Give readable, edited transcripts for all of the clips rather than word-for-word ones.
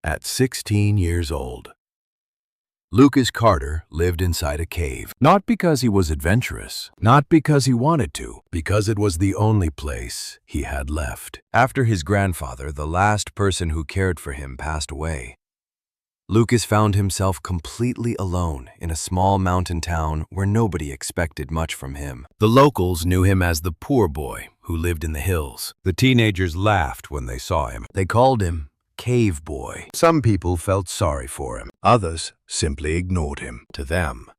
At 16 years old, Lucas Carter lived inside a cave, not because he was adventurous, not because he wanted to, because it was the only place he had left. After his grandfather, the last person who cared for him, passed away, Lucas found himself completely alone in a small mountain town where nobody expected much from him. The locals knew him as the poor boy who lived in the hills. The teenagers laughed when they saw him. They called him Cave Boy. Some people felt sorry for him. Others simply ignored him. To them,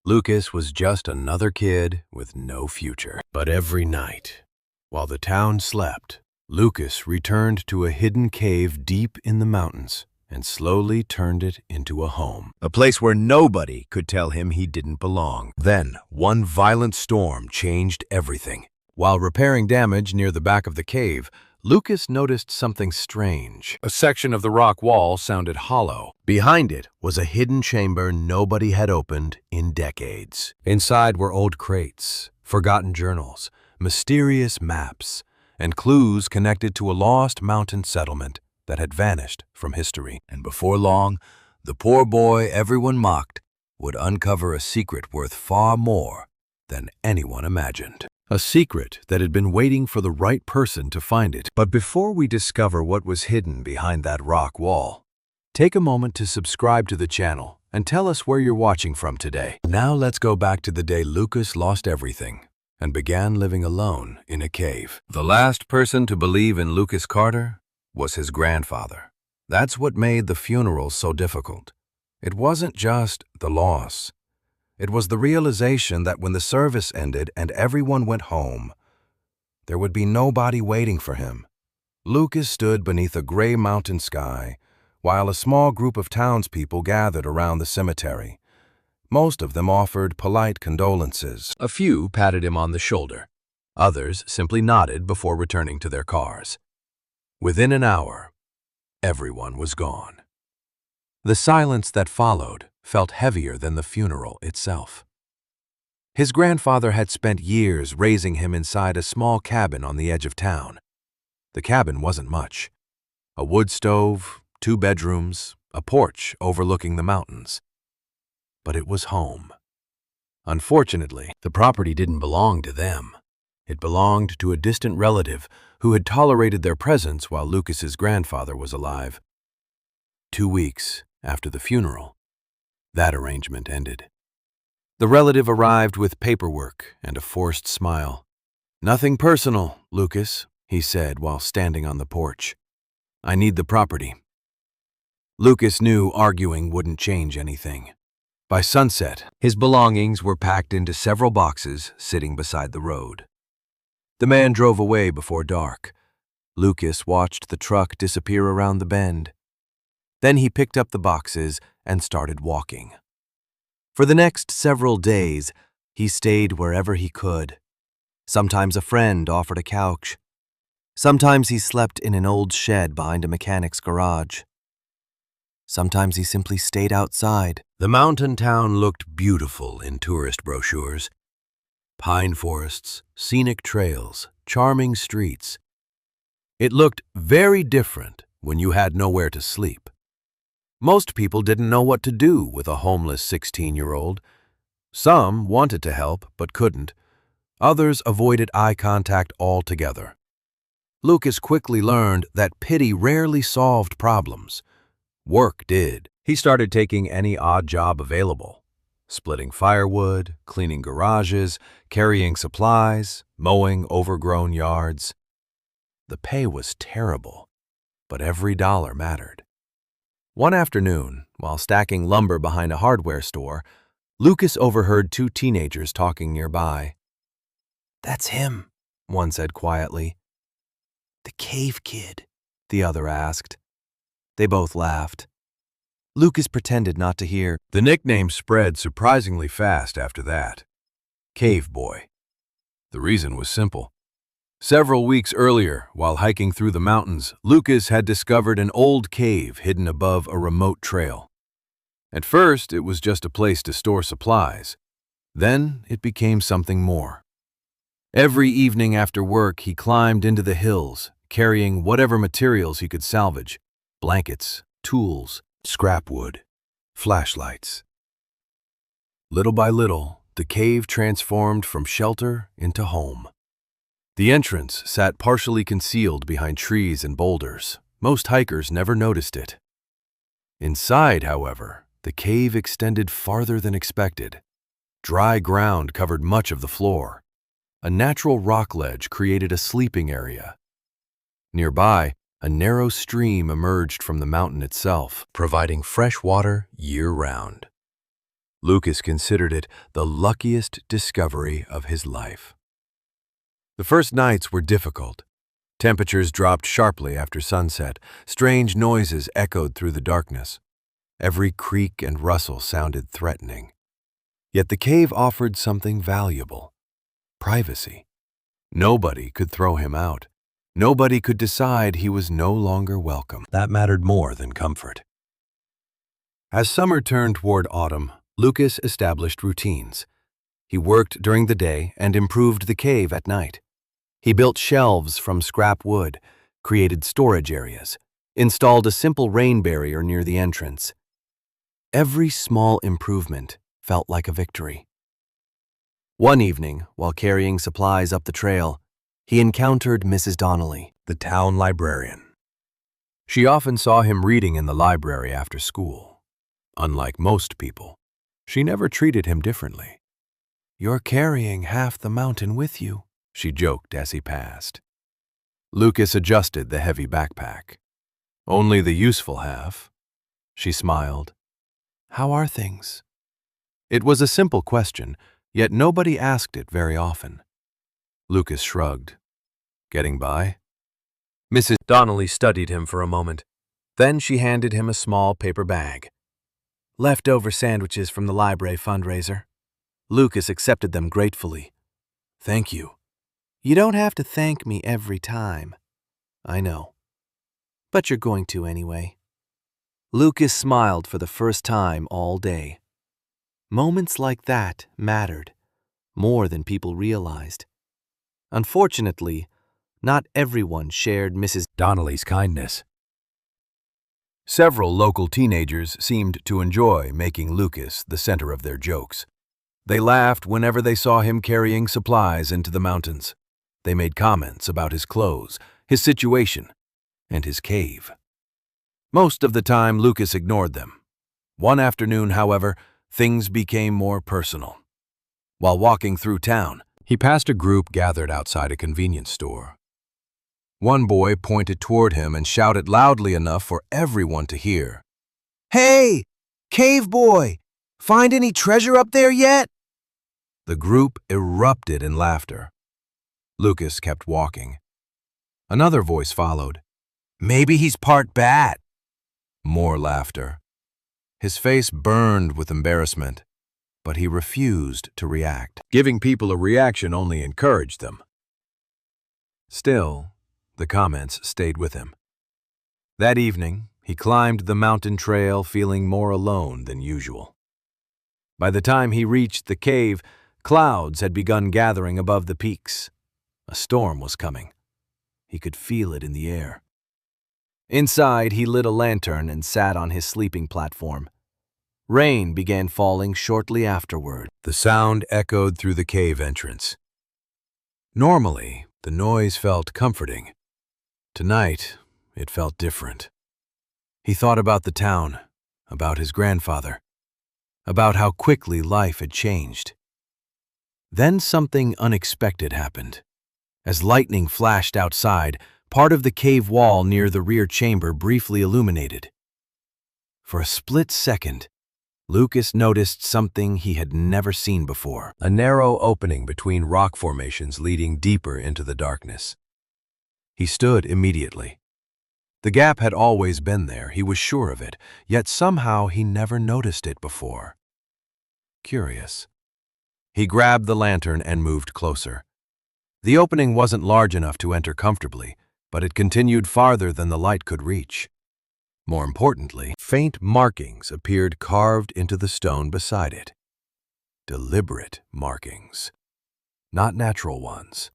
Lucas was just another kid with no future. But every night, while the town slept, Lucas returned to a hidden cave deep in the mountains and slowly turned it into a home. A place where nobody could tell him he didn't belong. Then, one violent storm changed everything. While repairing damage near the back of the cave, Lucas noticed something strange. A section of the rock wall sounded hollow. Behind it was a hidden chamber nobody had opened in decades. Inside were old crates, forgotten journals, mysterious maps, and clues connected to a lost mountain settlement that had vanished from history. And before long, the poor boy everyone mocked would uncover a secret worth far more than anyone imagined. A secret that had been waiting for the right person to find it. But before we discover what was hidden behind that rock wall, take a moment to subscribe to the channel and tell us where you're watching from today. Now let's go back to the day Lucas lost everything and began living alone in a cave. The last person to believe in Lucas Carter was his grandfather. That's what made the funeral so difficult. It wasn't just the loss. It was the realization that when the service ended and everyone went home, there would be nobody waiting for him. Lucas stood beneath a gray mountain sky while a small group of townspeople gathered around the cemetery. Most of them offered polite condolences. A few patted him on the shoulder. Others simply nodded before returning to their cars. Within an hour, everyone was gone. The silence that followed felt heavier than the funeral itself. His grandfather had spent years raising him inside a small cabin on the edge of town. The cabin wasn't much. A wood stove, 2 bedrooms, a porch overlooking the mountains. But it was home. Unfortunately, the property didn't belong to them. It belonged to a distant relative who had tolerated their presence while Lucas's grandfather was alive. 2 weeks after the funeral, that arrangement ended. The relative arrived with paperwork and a forced smile. "Nothing personal, Lucas," he said while standing on the porch. "I need the property." Lucas knew arguing wouldn't change anything. By sunset, his belongings were packed into several boxes sitting beside the road. The man drove away before dark. Lucas watched the truck disappear around the bend. Then he picked up the boxes and started walking. For the next several days, he stayed wherever he could. Sometimes a friend offered a couch. Sometimes he slept in an old shed behind a mechanic's garage. Sometimes he simply stayed outside. The mountain town looked beautiful in tourist brochures. Pine forests, scenic trails, charming streets. It looked very different when you had nowhere to sleep. Most people didn't know what to do with a homeless 16-year-old. Some wanted to help but couldn't. Others avoided eye contact altogether. Lucas quickly learned that pity rarely solved problems. Work did. He started taking any odd job available. Splitting firewood, cleaning garages, carrying supplies, mowing overgrown yards. The pay was terrible, but every dollar mattered. One afternoon, while stacking lumber behind a hardware store, Lucas overheard 2 teenagers talking nearby. "That's him," one said quietly. "The cave kid?" the other asked. They both laughed. Lucas pretended not to hear. The nickname spread surprisingly fast after that. Cave Boy. The reason was simple. Several weeks earlier, while hiking through the mountains, Lucas had discovered an old cave hidden above a remote trail. At first, it was just a place to store supplies. Then, it became something more. Every evening after work, he climbed into the hills, carrying whatever materials he could salvage: blankets, tools, scrap wood, flashlights. Little by little, the cave transformed from shelter into home. The entrance sat partially concealed behind trees and boulders. Most hikers never noticed it. Inside, however, the cave extended farther than expected. Dry ground covered much of the floor. A natural rock ledge created a sleeping area. Nearby, a narrow stream emerged from the mountain itself, providing fresh water year-round. Lucas considered it the luckiest discovery of his life. The first nights were difficult. Temperatures dropped sharply after sunset. Strange noises echoed through the darkness. Every creak and rustle sounded threatening. Yet the cave offered something valuable: privacy. Nobody could throw him out. Nobody could decide he was no longer welcome. That mattered more than comfort. As summer turned toward autumn, Lucas established routines. He worked during the day and improved the cave at night. He built shelves from scrap wood, created storage areas, installed a simple rain barrier near the entrance. Every small improvement felt like a victory. One evening, while carrying supplies up the trail, he encountered Mrs. Donnelly, the town librarian. She often saw him reading in the library after school. Unlike most people, she never treated him differently. "You're carrying half the mountain with you," she joked as he passed. Lucas adjusted the heavy backpack. "Only the useful half," she smiled. "How are things?" It was a simple question, yet nobody asked it very often. Lucas shrugged. "Getting by?" Mrs. Donnelly studied him for a moment. Then she handed him a small paper bag. "Leftover sandwiches from the library fundraiser." Lucas accepted them gratefully. "Thank you." "You don't have to thank me every time." "I know. But you're going to anyway." Lucas smiled for the first time all day. Moments like that mattered more than people realized. Unfortunately, not everyone shared Mrs. Donnelly's kindness. Several local teenagers seemed to enjoy making Lucas the center of their jokes. They laughed whenever they saw him carrying supplies into the mountains. They made comments about his clothes, his situation, and his cave. Most of the time, Lucas ignored them. One afternoon, however, things became more personal. While walking through town, he passed a group gathered outside a convenience store. One boy pointed toward him and shouted loudly enough for everyone to hear. "Hey, cave boy, find any treasure up there yet?" The group erupted in laughter. Lucas kept walking. Another voice followed. "Maybe he's part bat." More laughter. His face burned with embarrassment, but he refused to react. Giving people a reaction only encouraged them. Still, the comments stayed with him. That evening, he climbed the mountain trail feeling more alone than usual. By the time he reached the cave, clouds had begun gathering above the peaks. A storm was coming. He could feel it in the air. Inside, he lit a lantern and sat on his sleeping platform. Rain began falling shortly afterward. The sound echoed through the cave entrance. Normally, the noise felt comforting. Tonight, it felt different. He thought about the town, about his grandfather, about how quickly life had changed. Then something unexpected happened. As lightning flashed outside, part of the cave wall near the rear chamber briefly illuminated. For a split second, Lucas noticed something he had never seen before: a narrow opening between rock formations leading deeper into the darkness. He stood immediately. The gap had always been there, he was sure of it, yet somehow he never noticed it before. Curious. He grabbed the lantern and moved closer. The opening wasn't large enough to enter comfortably, but it continued farther than the light could reach. More importantly, faint markings appeared carved into the stone beside it. Deliberate markings, not natural ones.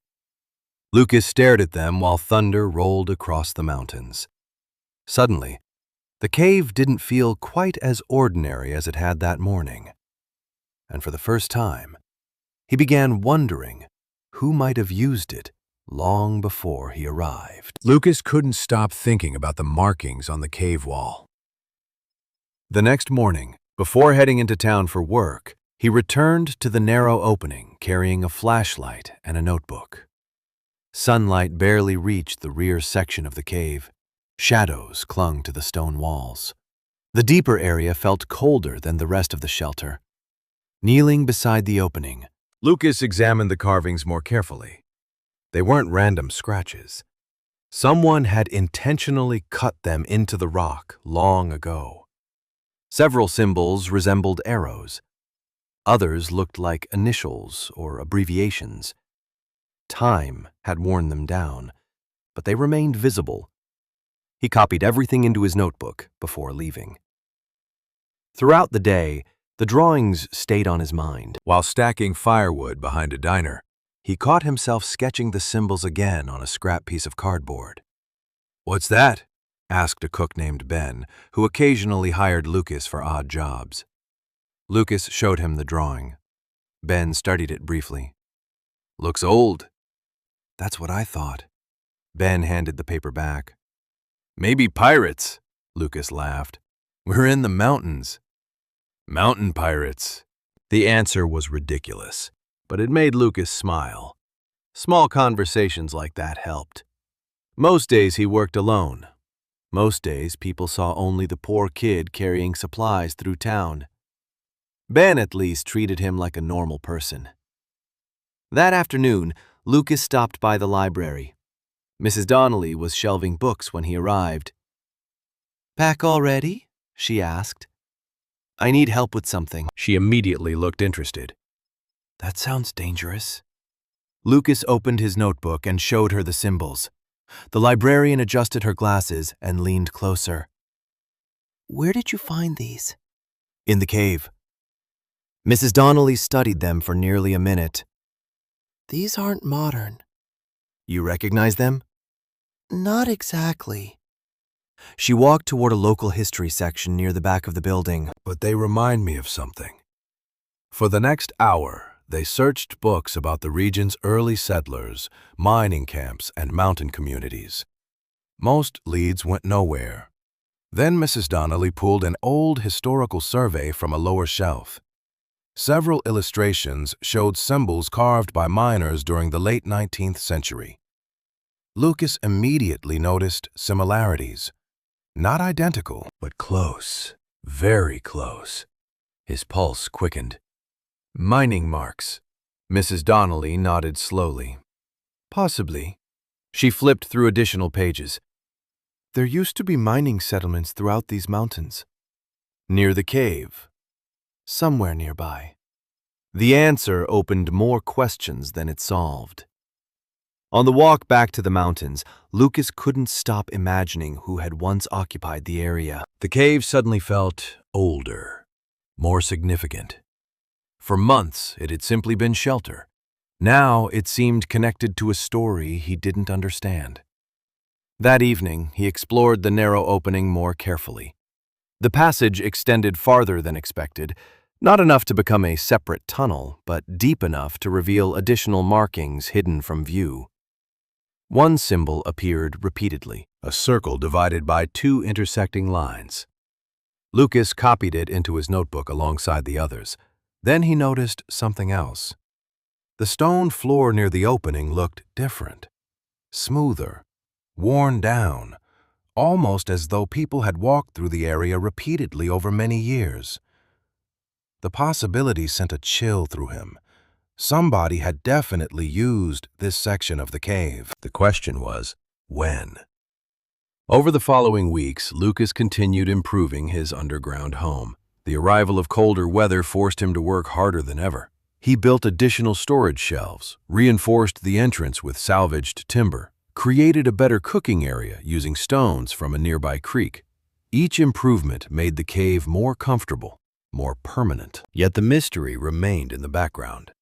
Lucas stared at them while thunder rolled across the mountains. Suddenly, The cave didn't feel quite as ordinary as it had that morning, and for the first time, he began wondering who might have used it long before he arrived. Lucas couldn't stop thinking about the markings on the cave wall. The next morning, before heading into town for work, he returned to the narrow opening carrying a flashlight and a notebook. Sunlight barely reached the rear section of the cave. Shadows clung to the stone walls. The deeper area felt colder than the rest of the shelter. Kneeling beside the opening, Lucas examined the carvings more carefully. They weren't random scratches. Someone had intentionally cut them into the rock long ago. Several symbols resembled arrows. Others looked like initials or abbreviations. Time had worn them down, but they remained visible. He copied everything into his notebook before leaving. Throughout the day, the drawings stayed on his mind. While stacking firewood behind a diner, he caught himself sketching the symbols again on a scrap piece of cardboard. "What's that?" asked a cook named Ben, who occasionally hired Lucas for odd jobs. Lucas showed him the drawing. Ben studied it briefly. "Looks old." "That's what I thought." Ben handed the paper back. "Maybe pirates," Lucas laughed. "We're in the mountains." "Mountain pirates." The answer was ridiculous, but it made Lucas smile. Small conversations like that helped. Most days he worked alone. Most days people saw only the poor kid carrying supplies through town. Ben at least treated him like a normal person. That afternoon, Lucas stopped by the library. Mrs. Donnelly was shelving books when he arrived. "Pack already?" she asked. "I need help with something." She immediately looked interested. "That sounds dangerous." Lucas opened his notebook and showed her the symbols. The librarian adjusted her glasses and leaned closer. "Where did you find these?" "In the cave." Mrs. Donnelly studied them for nearly a minute. "These aren't modern." "You recognize them?" "Not exactly." She walked toward a local history section near the back of the building. "But they remind me of something." For the next hour, they searched books about the region's early settlers, mining camps, and mountain communities. Most leads went nowhere. Then Mrs. Donnelly pulled an old historical survey from a lower shelf. Several illustrations showed symbols carved by miners during the late 19th century. Lucas immediately noticed similarities. Not identical, but close, very close. His pulse quickened. "Mining marks." Mrs. Donnelly nodded slowly. "Possibly." She flipped through additional pages. "There used to be mining settlements throughout these mountains." "Near the cave?" "Somewhere nearby." The answer opened more questions than it solved. On the walk back to the mountains, Lucas couldn't stop imagining who had once occupied the area. The cave suddenly felt older, more significant. For months, it had simply been shelter. Now it seemed connected to a story he didn't understand. That evening, he explored the narrow opening more carefully. The passage extended farther than expected, not enough to become a separate tunnel, but deep enough to reveal additional markings hidden from view. One symbol appeared repeatedly, a circle divided by two intersecting lines. Lucas copied it into his notebook alongside the others. Then he noticed something else. The stone floor near the opening looked different, smoother, worn down, almost as though people had walked through the area repeatedly over many years. The possibility sent a chill through him. Somebody had definitely used this section of the cave. The question was, when? Over the following weeks, Lucas continued improving his underground home. The arrival of colder weather forced him to work harder than ever. He built additional storage shelves, reinforced the entrance with salvaged timber, created a better cooking area using stones from a nearby creek. Each improvement made the cave more comfortable, more permanent. Yet the mystery remained in the background.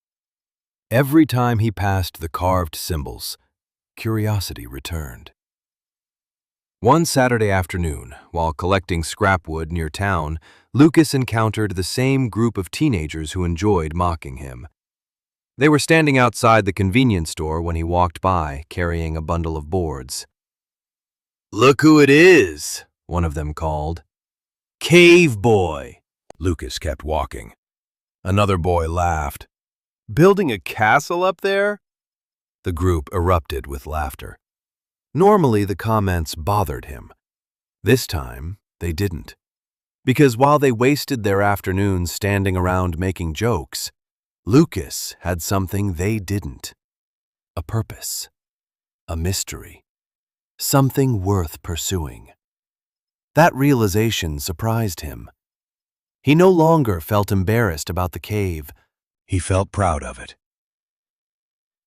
Every time he passed the carved symbols, curiosity returned. One Saturday afternoon, while collecting scrap wood near town, Lucas encountered the same group of teenagers who enjoyed mocking him. They were standing outside the convenience store when he walked by, carrying a bundle of boards. "Look who it is," one of them called. "Cave Boy." Lucas kept walking. Another boy laughed. "Building a castle up there?" The group erupted with laughter. Normally, the comments bothered him. This time, they didn't. Because while they wasted their afternoons standing around making jokes, Lucas had something they didn't. A purpose. A mystery. Something worth pursuing. That realization surprised him. He no longer felt embarrassed about the cave. He felt proud of it.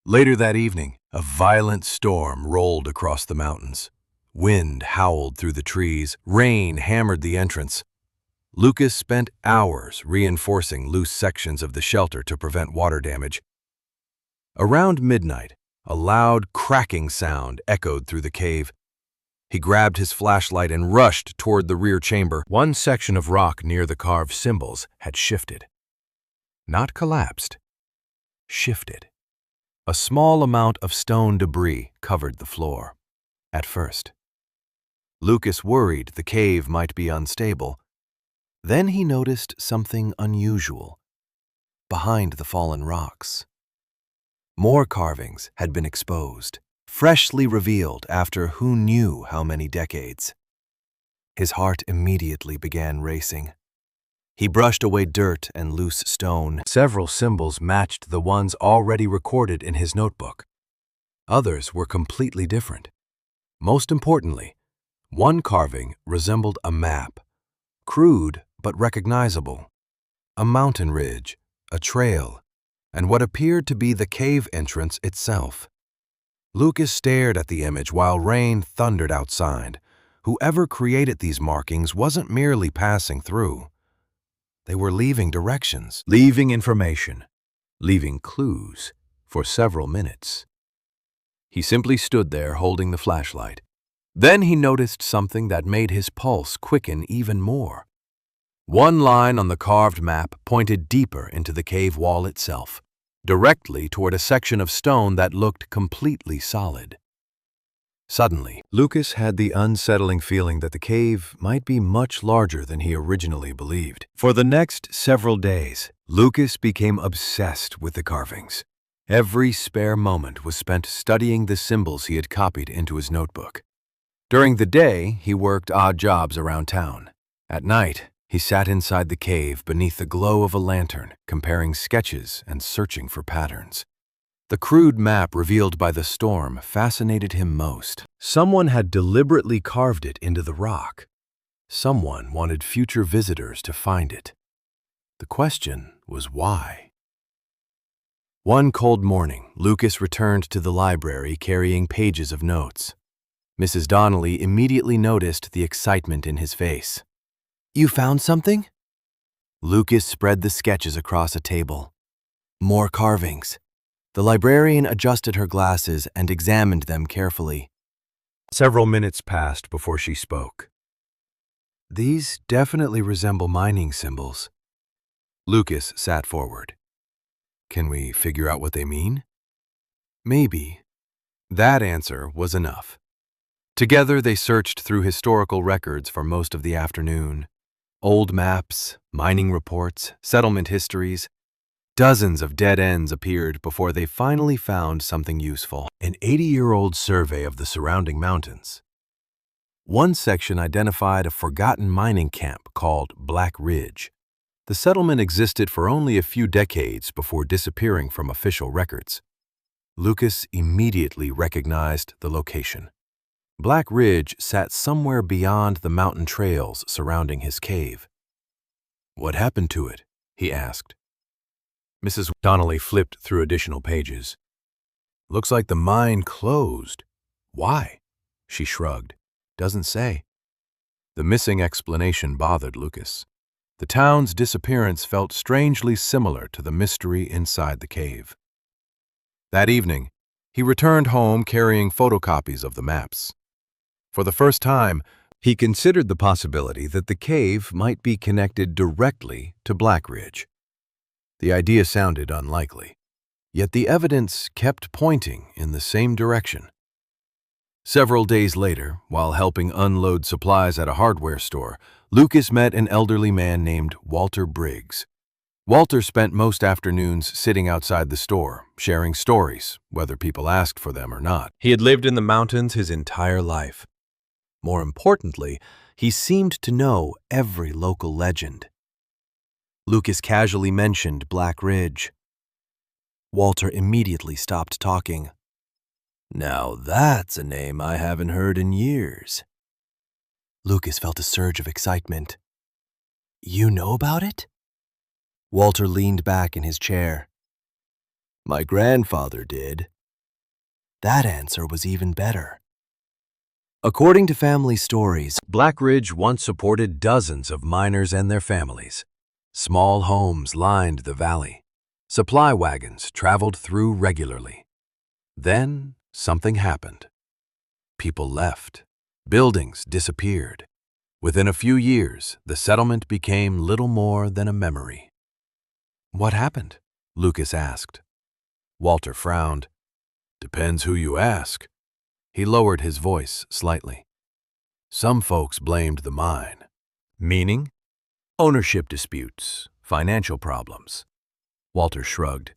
Later that evening, a violent storm rolled across the mountains. Wind howled through the trees, rain hammered the entrance. Lucas spent hours reinforcing loose sections of the shelter to prevent water damage. Around midnight, a loud cracking sound echoed through the cave. He grabbed his flashlight and rushed toward the rear chamber. One section of rock near the carved symbols had shifted. Not collapsed. Shifted. A small amount of stone debris covered the floor. At first, Lucas worried the cave might be unstable. Then he noticed something unusual. Behind the fallen rocks, more carvings had been exposed, freshly revealed after who knew how many decades. His heart immediately began racing. He brushed away dirt and loose stone. Several symbols matched the ones already recorded in his notebook. Others were completely different. Most importantly, one carving resembled a map, crude but recognizable. A mountain ridge, a trail, and what appeared to be the cave entrance itself. Lucas stared at the image while rain thundered outside. Whoever created these markings wasn't merely passing through. They were leaving directions, leaving information, leaving clues for several minutes. He simply stood there holding the flashlight. Then he noticed something that made his pulse quicken even more. One line on the carved map pointed deeper into the cave wall itself, directly toward a section of stone that looked completely solid. Suddenly, Lucas had the unsettling feeling that the cave might be much larger than he originally believed. For the next several days, Lucas became obsessed with the carvings. Every spare moment was spent studying the symbols he had copied into his notebook. During the day, he worked odd jobs around town. At night, he sat inside the cave beneath the glow of a lantern, comparing sketches and searching for patterns. The crude map revealed by the storm fascinated him most. Someone had deliberately carved it into the rock. Someone wanted future visitors to find it. The question was why? One cold morning, Lucas returned to the library carrying pages of notes. Mrs. Donnelly immediately noticed the excitement in his face. "You found something?" Lucas spread the sketches across a table. More carvings. The librarian adjusted her glasses and examined them carefully. Several minutes passed before she spoke. "These definitely resemble mining symbols." Lucas sat forward. "Can we figure out what they mean?" "Maybe." That answer was enough. Together they searched through historical records for most of the afternoon. Old maps, mining reports, settlement histories. Dozens of dead ends appeared before they finally found something useful. An 80-year-old survey of the surrounding mountains. One section identified a forgotten mining camp called Black Ridge. The settlement existed for only a few decades before disappearing from official records. Lucas immediately recognized the location. Black Ridge sat somewhere beyond the mountain trails surrounding his cave. "What happened to it?" he asked. Mrs. Donnelly flipped through additional pages. "Looks like the mine closed. Why?" She shrugged. "Doesn't say." The missing explanation bothered Lucas. The town's disappearance felt strangely similar to the mystery inside the cave. That evening, he returned home carrying photocopies of the maps. For the first time, he considered the possibility that the cave might be connected directly to Black Ridge. The idea sounded unlikely, yet the evidence kept pointing in the same direction. Several days later, while helping unload supplies at a hardware store, Lucas met an elderly man named Walter Briggs. Walter spent most afternoons sitting outside the store, sharing stories, whether people asked for them or not. He had lived in the mountains his entire life. More importantly, he seemed to know every local legend. Lucas casually mentioned Black Ridge. Walter immediately stopped talking. "Now that's a name I haven't heard in years." Lucas felt a surge of excitement. "You know about it?" Walter leaned back in his chair. "My grandfather did." That answer was even better. According to family stories, Black Ridge once supported dozens of miners and their families. Small homes lined the valley. Supply wagons traveled through regularly. Then something happened. People left. Buildings disappeared. Within a few years, the settlement became little more than a memory. "What happened?" Lucas asked. Walter frowned. "Depends who you ask." He lowered his voice slightly. "Some folks blamed the mine." "Meaning?" "Ownership disputes, financial problems." Walter shrugged.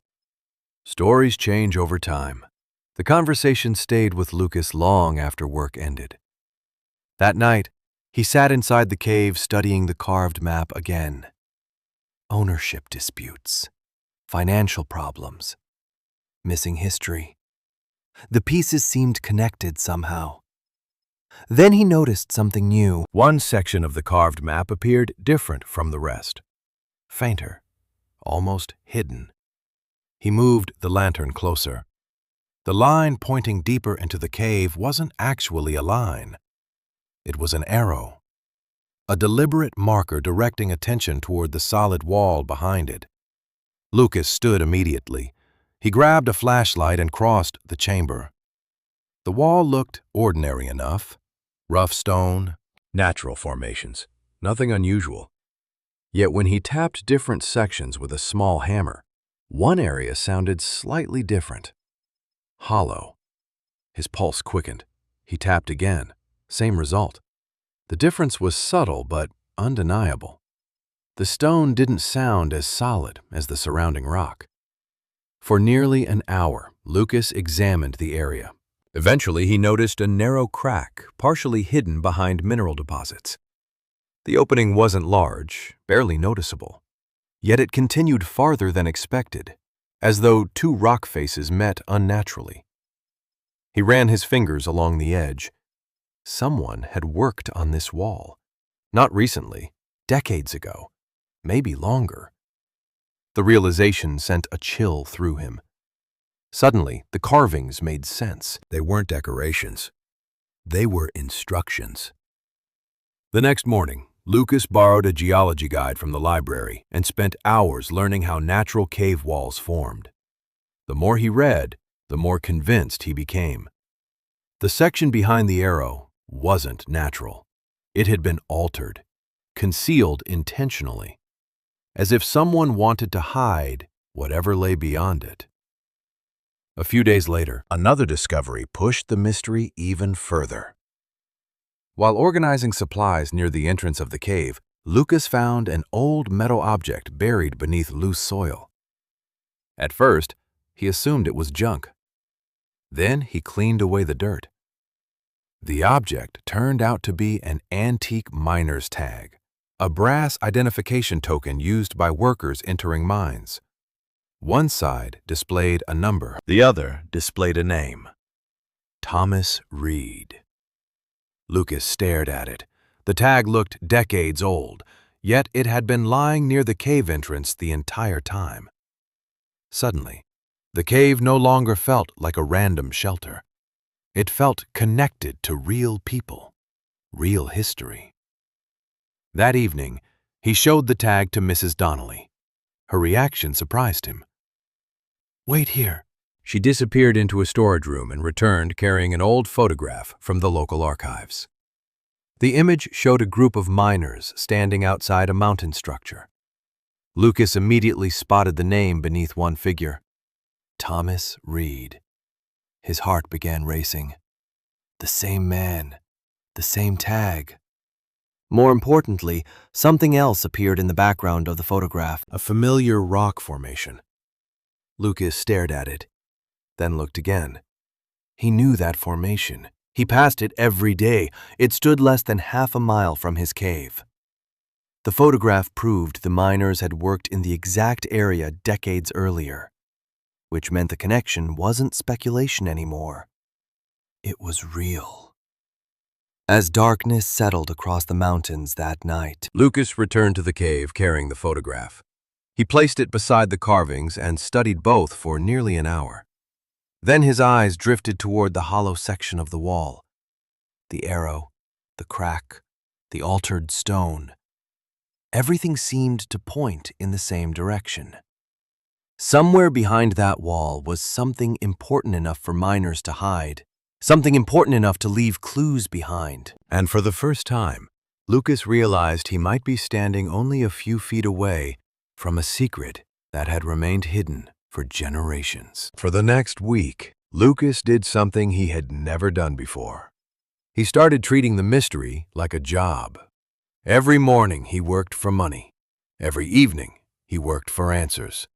"Stories change over time." The conversation stayed with Lucas long after work ended. That night, he sat inside the cave studying the carved map again. Ownership disputes, financial problems, missing history. The pieces seemed connected somehow. Then he noticed something new. One section of the carved map appeared different from the rest. Fainter, almost hidden. He moved the lantern closer. The line pointing deeper into the cave wasn't actually a line. It was an arrow, a deliberate marker directing attention toward the solid wall behind it. Lucas stood immediately. He grabbed a flashlight and crossed the chamber. The wall looked ordinary enough. Rough stone, natural formations, nothing unusual. Yet when he tapped different sections with a small hammer, one area sounded slightly different. Hollow. His pulse quickened. He tapped again. Same result. The difference was subtle but undeniable. The stone didn't sound as solid as the surrounding rock. For nearly an hour, Lucas examined the area. Eventually, he noticed a narrow crack, partially hidden behind mineral deposits. The opening wasn't large, barely noticeable. Yet it continued farther than expected, as though two rock faces met unnaturally. He ran his fingers along the edge. Someone had worked on this wall. Not recently, decades ago, maybe longer. The realization sent a chill through him. Suddenly, the carvings made sense. They weren't decorations. They were instructions. The next morning, Lucas borrowed a geology guide from the library and spent hours learning how natural cave walls formed. The more he read, the more convinced he became. The section behind the arrow wasn't natural. It had been altered, concealed intentionally, as if someone wanted to hide whatever lay beyond it. A few days later, another discovery pushed the mystery even further. While organizing supplies near the entrance of the cave, Lucas found an old metal object buried beneath loose soil. At first, he assumed it was junk. Then he cleaned away the dirt. The object turned out to be an antique miner's tag, a brass identification token used by workers entering mines. One side displayed a number, the other displayed a name. Thomas Reed. Lucas stared at it. The tag looked decades old, yet it had been lying near the cave entrance the entire time. Suddenly, the cave no longer felt like a random shelter. It felt connected to real people, real history. That evening, he showed the tag to Mrs. Donnelly. Her reaction surprised him. "Wait here," She disappeared into a storage room and returned carrying an old photograph from the local archives. The image showed a group of miners standing outside a mountain structure. Lucas immediately spotted the name beneath one figure: Thomas Reed. His heart began racing. The same man, the same tag. More importantly, something else appeared in the background of the photograph, a familiar rock formation. Lucas stared at it, then looked again. He knew that formation. He passed it every day. It stood less than half a mile from his cave. The photograph proved the miners had worked in the exact area decades earlier, which meant the connection wasn't speculation anymore. It was real. As darkness settled across the mountains that night, Lucas returned to the cave carrying the photograph. He placed it beside the carvings and studied both for nearly an hour. Then his eyes drifted toward the hollow section of the wall. The arrow, the crack, the altered stone. Everything seemed to point in the same direction. Somewhere behind that wall was something important enough for miners to hide, something important enough to leave clues behind. And for the first time, Lucas realized he might be standing only a few feet away from a secret that had remained hidden for generations. For the next week, Lucas did something he had never done before. He started treating the mystery like a job. Every morning he worked for money. Every evening he worked for answers.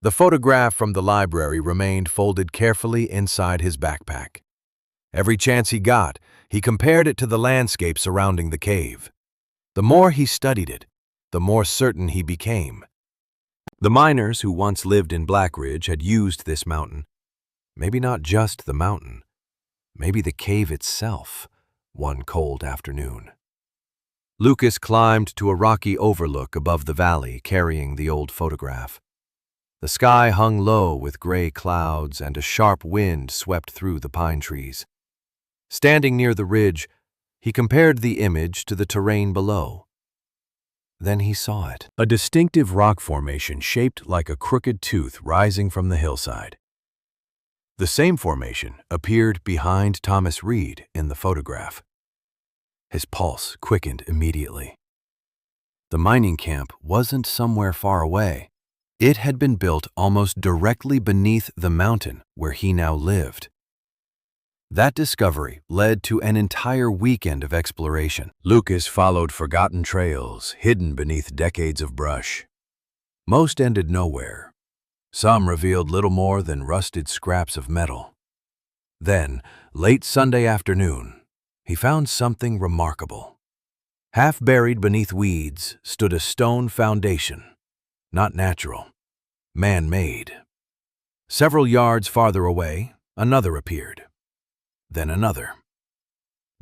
The photograph from the library remained folded carefully inside his backpack. Every chance he got, he compared it to the landscape surrounding the cave. The more he studied it, the more certain he became. The miners who once lived in Black Ridge had used this mountain. Maybe not just the mountain, maybe the cave itself, one cold afternoon. Lucas climbed to a rocky overlook above the valley, carrying the old photograph. The sky hung low with gray clouds, and a sharp wind swept through the pine trees. Standing near the ridge, he compared the image to the terrain below. Then he saw it, a distinctive rock formation shaped like a crooked tooth rising from the hillside. The same formation appeared behind Thomas Reed in the photograph. His pulse quickened immediately. The mining camp wasn't somewhere far away. It had been built almost directly beneath the mountain where he now lived. That discovery led to an entire weekend of exploration. Lucas followed forgotten trails hidden beneath decades of brush. Most ended nowhere. Some revealed little more than rusted scraps of metal. Then, late Sunday afternoon, he found something remarkable. Half buried beneath weeds stood a stone foundation, not natural, man-made. Several yards farther away, another appeared. Then another.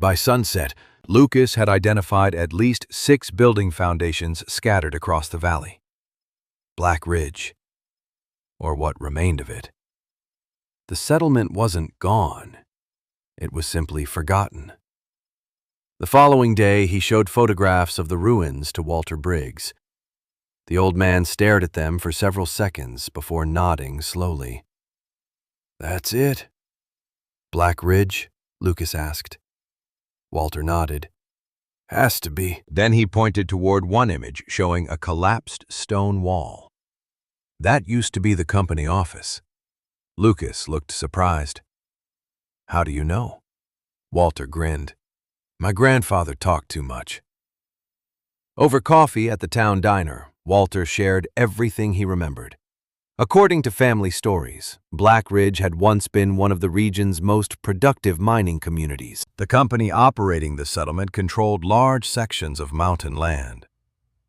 By sunset, Lucas had identified at least 6 building foundations scattered across the valley. Black Ridge, or what remained of it. The settlement wasn't gone. It was simply forgotten. The following day, he showed photographs of the ruins to Walter Briggs. The old man stared at them for several seconds before nodding slowly. "That's it." "Black Ridge?" Lucas asked. Walter nodded. "Has to be." Then he pointed toward one image showing a collapsed stone wall. That used to be the company office. Lucas looked surprised. "How do you know?" Walter grinned. "My grandfather talked too much." Over coffee at the town diner, Walter shared everything he remembered. According to family stories, Black Ridge had once been one of the region's most productive mining communities. The company operating the settlement controlled large sections of mountain land.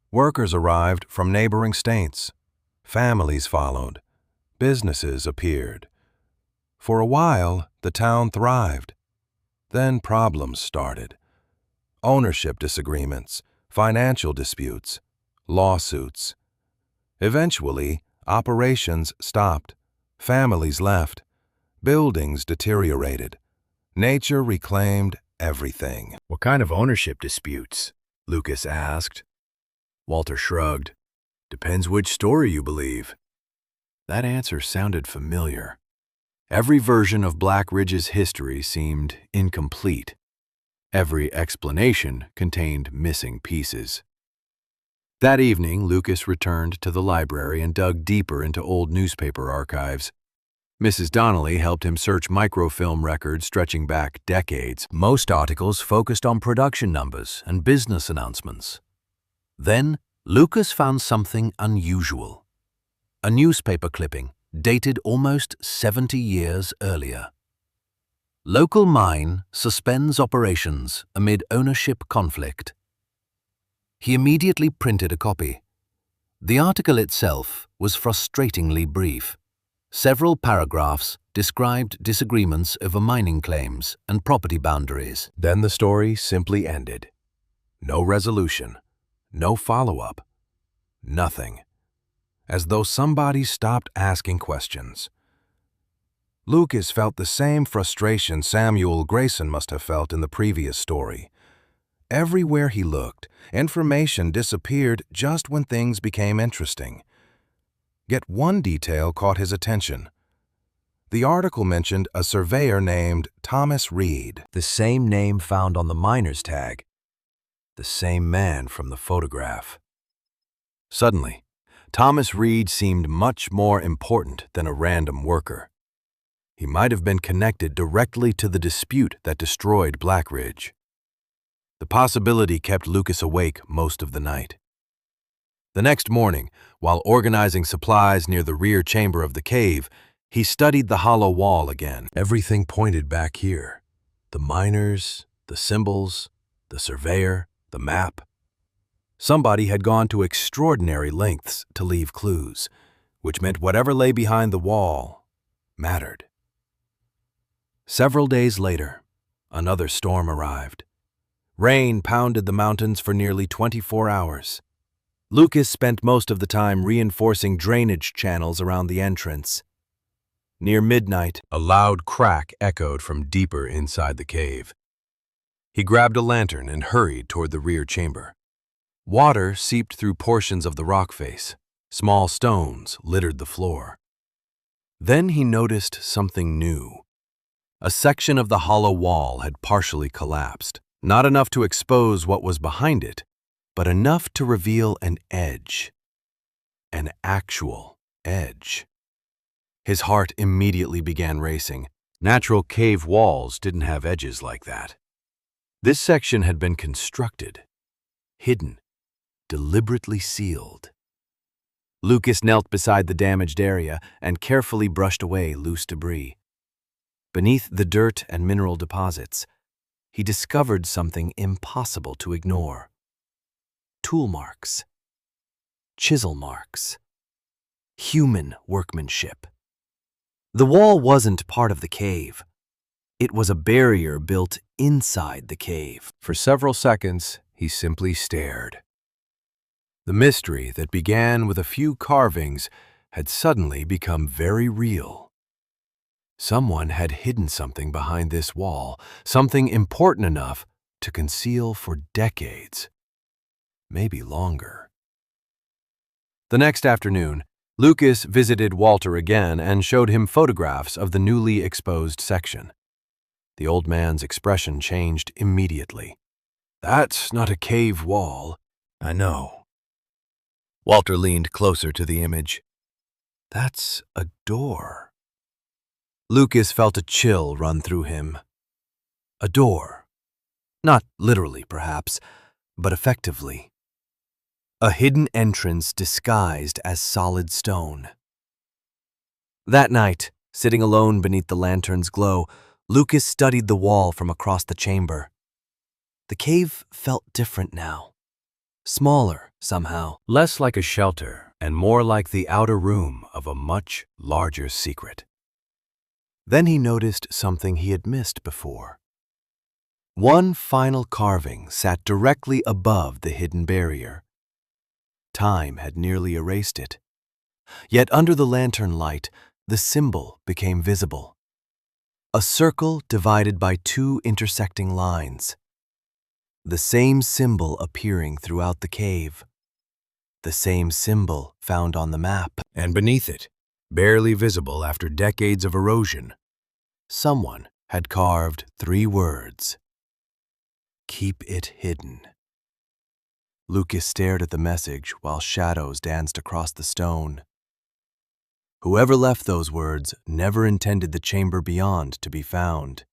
Workers arrived from neighboring states. Families followed. Businesses appeared. For a while, the town thrived. Then problems started. Ownership disagreements, financial disputes, lawsuits. Eventually, operations stopped. Families left. Buildings deteriorated. Nature reclaimed everything. "What kind of ownership disputes?" Lucas asked. Walter shrugged. "Depends which story you believe." That answer sounded familiar. Every version of Black Ridge's history seemed incomplete. Every explanation contained missing pieces. That evening, Lucas returned to the library and dug deeper into old newspaper archives. Mrs. Donnelly helped him search microfilm records stretching back decades. Most articles focused on production numbers and business announcements. Then, Lucas found something unusual. A newspaper clipping dated almost 70 years earlier. Local mine suspends operations amid ownership conflict. He immediately printed a copy. The article itself was frustratingly brief. Several paragraphs described disagreements over mining claims and property boundaries. Then the story simply ended. No resolution, no follow-up, nothing. As though somebody stopped asking questions. Lucas felt the same frustration Samuel Grayson must have felt in the previous story. Everywhere he looked, information disappeared just when things became interesting. Yet one detail caught his attention. The article mentioned a surveyor named Thomas Reed, the same name found on the miner's tag, the same man from the photograph. Suddenly, Thomas Reed seemed much more important than a random worker. He might have been connected directly to the dispute that destroyed Black Ridge. The possibility kept Lucas awake most of the night. The next morning, while organizing supplies near the rear chamber of the cave, he studied the hollow wall again. Everything pointed back here. The miners, the symbols, the surveyor, the map. Somebody had gone to extraordinary lengths to leave clues, which meant whatever lay behind the wall mattered. Several days later, another storm arrived. Rain pounded the mountains for nearly 24 hours. Lucas spent most of the time reinforcing drainage channels around the entrance. Near midnight, a loud crack echoed from deeper inside the cave. He grabbed a lantern and hurried toward the rear chamber. Water seeped through portions of the rock face. Small stones littered the floor. Then he noticed something new. A section of the hollow wall had partially collapsed. Not enough to expose what was behind it, but enough to reveal an edge. An actual edge. His heart immediately began racing. Natural cave walls didn't have edges like that. This section had been constructed, hidden, deliberately sealed. Lucas knelt beside the damaged area and carefully brushed away loose debris. Beneath the dirt and mineral deposits, he discovered something impossible to ignore. Tool marks. Chisel marks. Human workmanship. The wall wasn't part of the cave. It was a barrier built inside the cave. For several seconds, he simply stared. The mystery that began with a few carvings had suddenly become very real. Someone had hidden something behind this wall, something important enough to conceal for decades, maybe longer. The next afternoon, Lucas visited Walter again and showed him photographs of the newly exposed section. The old man's expression changed immediately. "That's not a cave wall." "I know." Walter leaned closer to the image. "That's a door." Lucas felt a chill run through him. A door. Not literally, perhaps, but effectively. A hidden entrance disguised as solid stone. That night, sitting alone beneath the lantern's glow, Lucas studied the wall from across the chamber. The cave felt different now. Smaller, somehow. Less like a shelter, and more like the outer room of a much larger secret. Then he noticed something he had missed before. One final carving sat directly above the hidden barrier. Time had nearly erased it. Yet under the lantern light, the symbol became visible. A circle divided by two intersecting lines. The same symbol appearing throughout the cave. The same symbol found on the map. And beneath it, barely visible after decades of erosion. Someone had carved 3 words: "Keep it hidden." Lucas stared at the message while shadows danced across the stone. Whoever left those words never intended the chamber beyond to be found.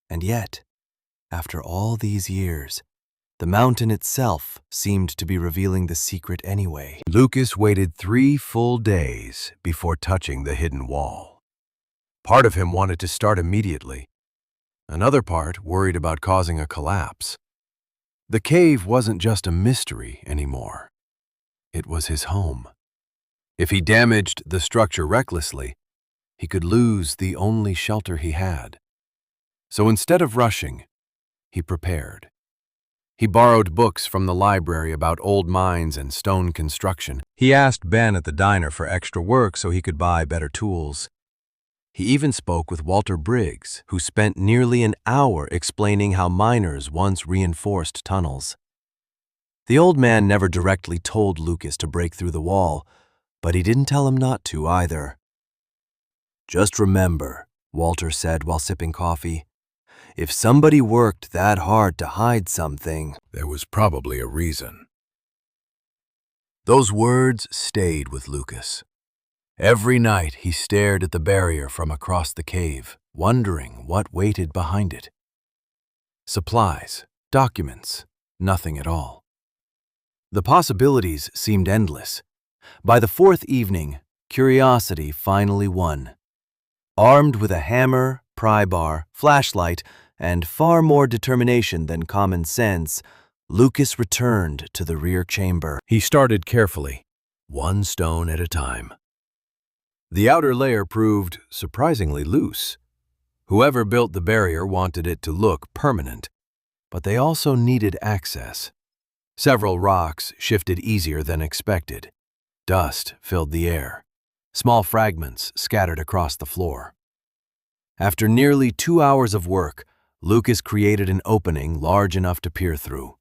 And yet, after all these years, the mountain itself seemed to be revealing the secret anyway. Lucas waited 3 full days before touching the hidden wall. Part of him wanted to start immediately. Another part worried about causing a collapse. The cave wasn't just a mystery anymore. It was his home. If he damaged the structure recklessly, he could lose the only shelter he had. So instead of rushing, he prepared. He borrowed books from the library about old mines and stone construction. He asked Ben at the diner for extra work so he could buy better tools. He even spoke with Walter Briggs, who spent nearly an hour explaining how miners once reinforced tunnels. The old man never directly told Lucas to break through the wall, but he didn't tell him not to either. "Just remember," Walter said while sipping coffee, "if somebody worked that hard to hide something, there was probably a reason." Those words stayed with Lucas. Every night he stared at the barrier from across the cave, wondering what waited behind it. Supplies, documents, nothing at all. The possibilities seemed endless. By the 4th evening, curiosity finally won. Armed with a hammer, pry bar, flashlight, and far more determination than common sense, Lucas returned to the rear chamber. He started carefully, 1 stone at a time. The outer layer proved surprisingly loose. Whoever built the barrier wanted it to look permanent, but they also needed access. Several rocks shifted easier than expected. Dust filled the air. Small fragments scattered across the floor. After nearly 2 hours of work, Lucas created an opening large enough to peer through.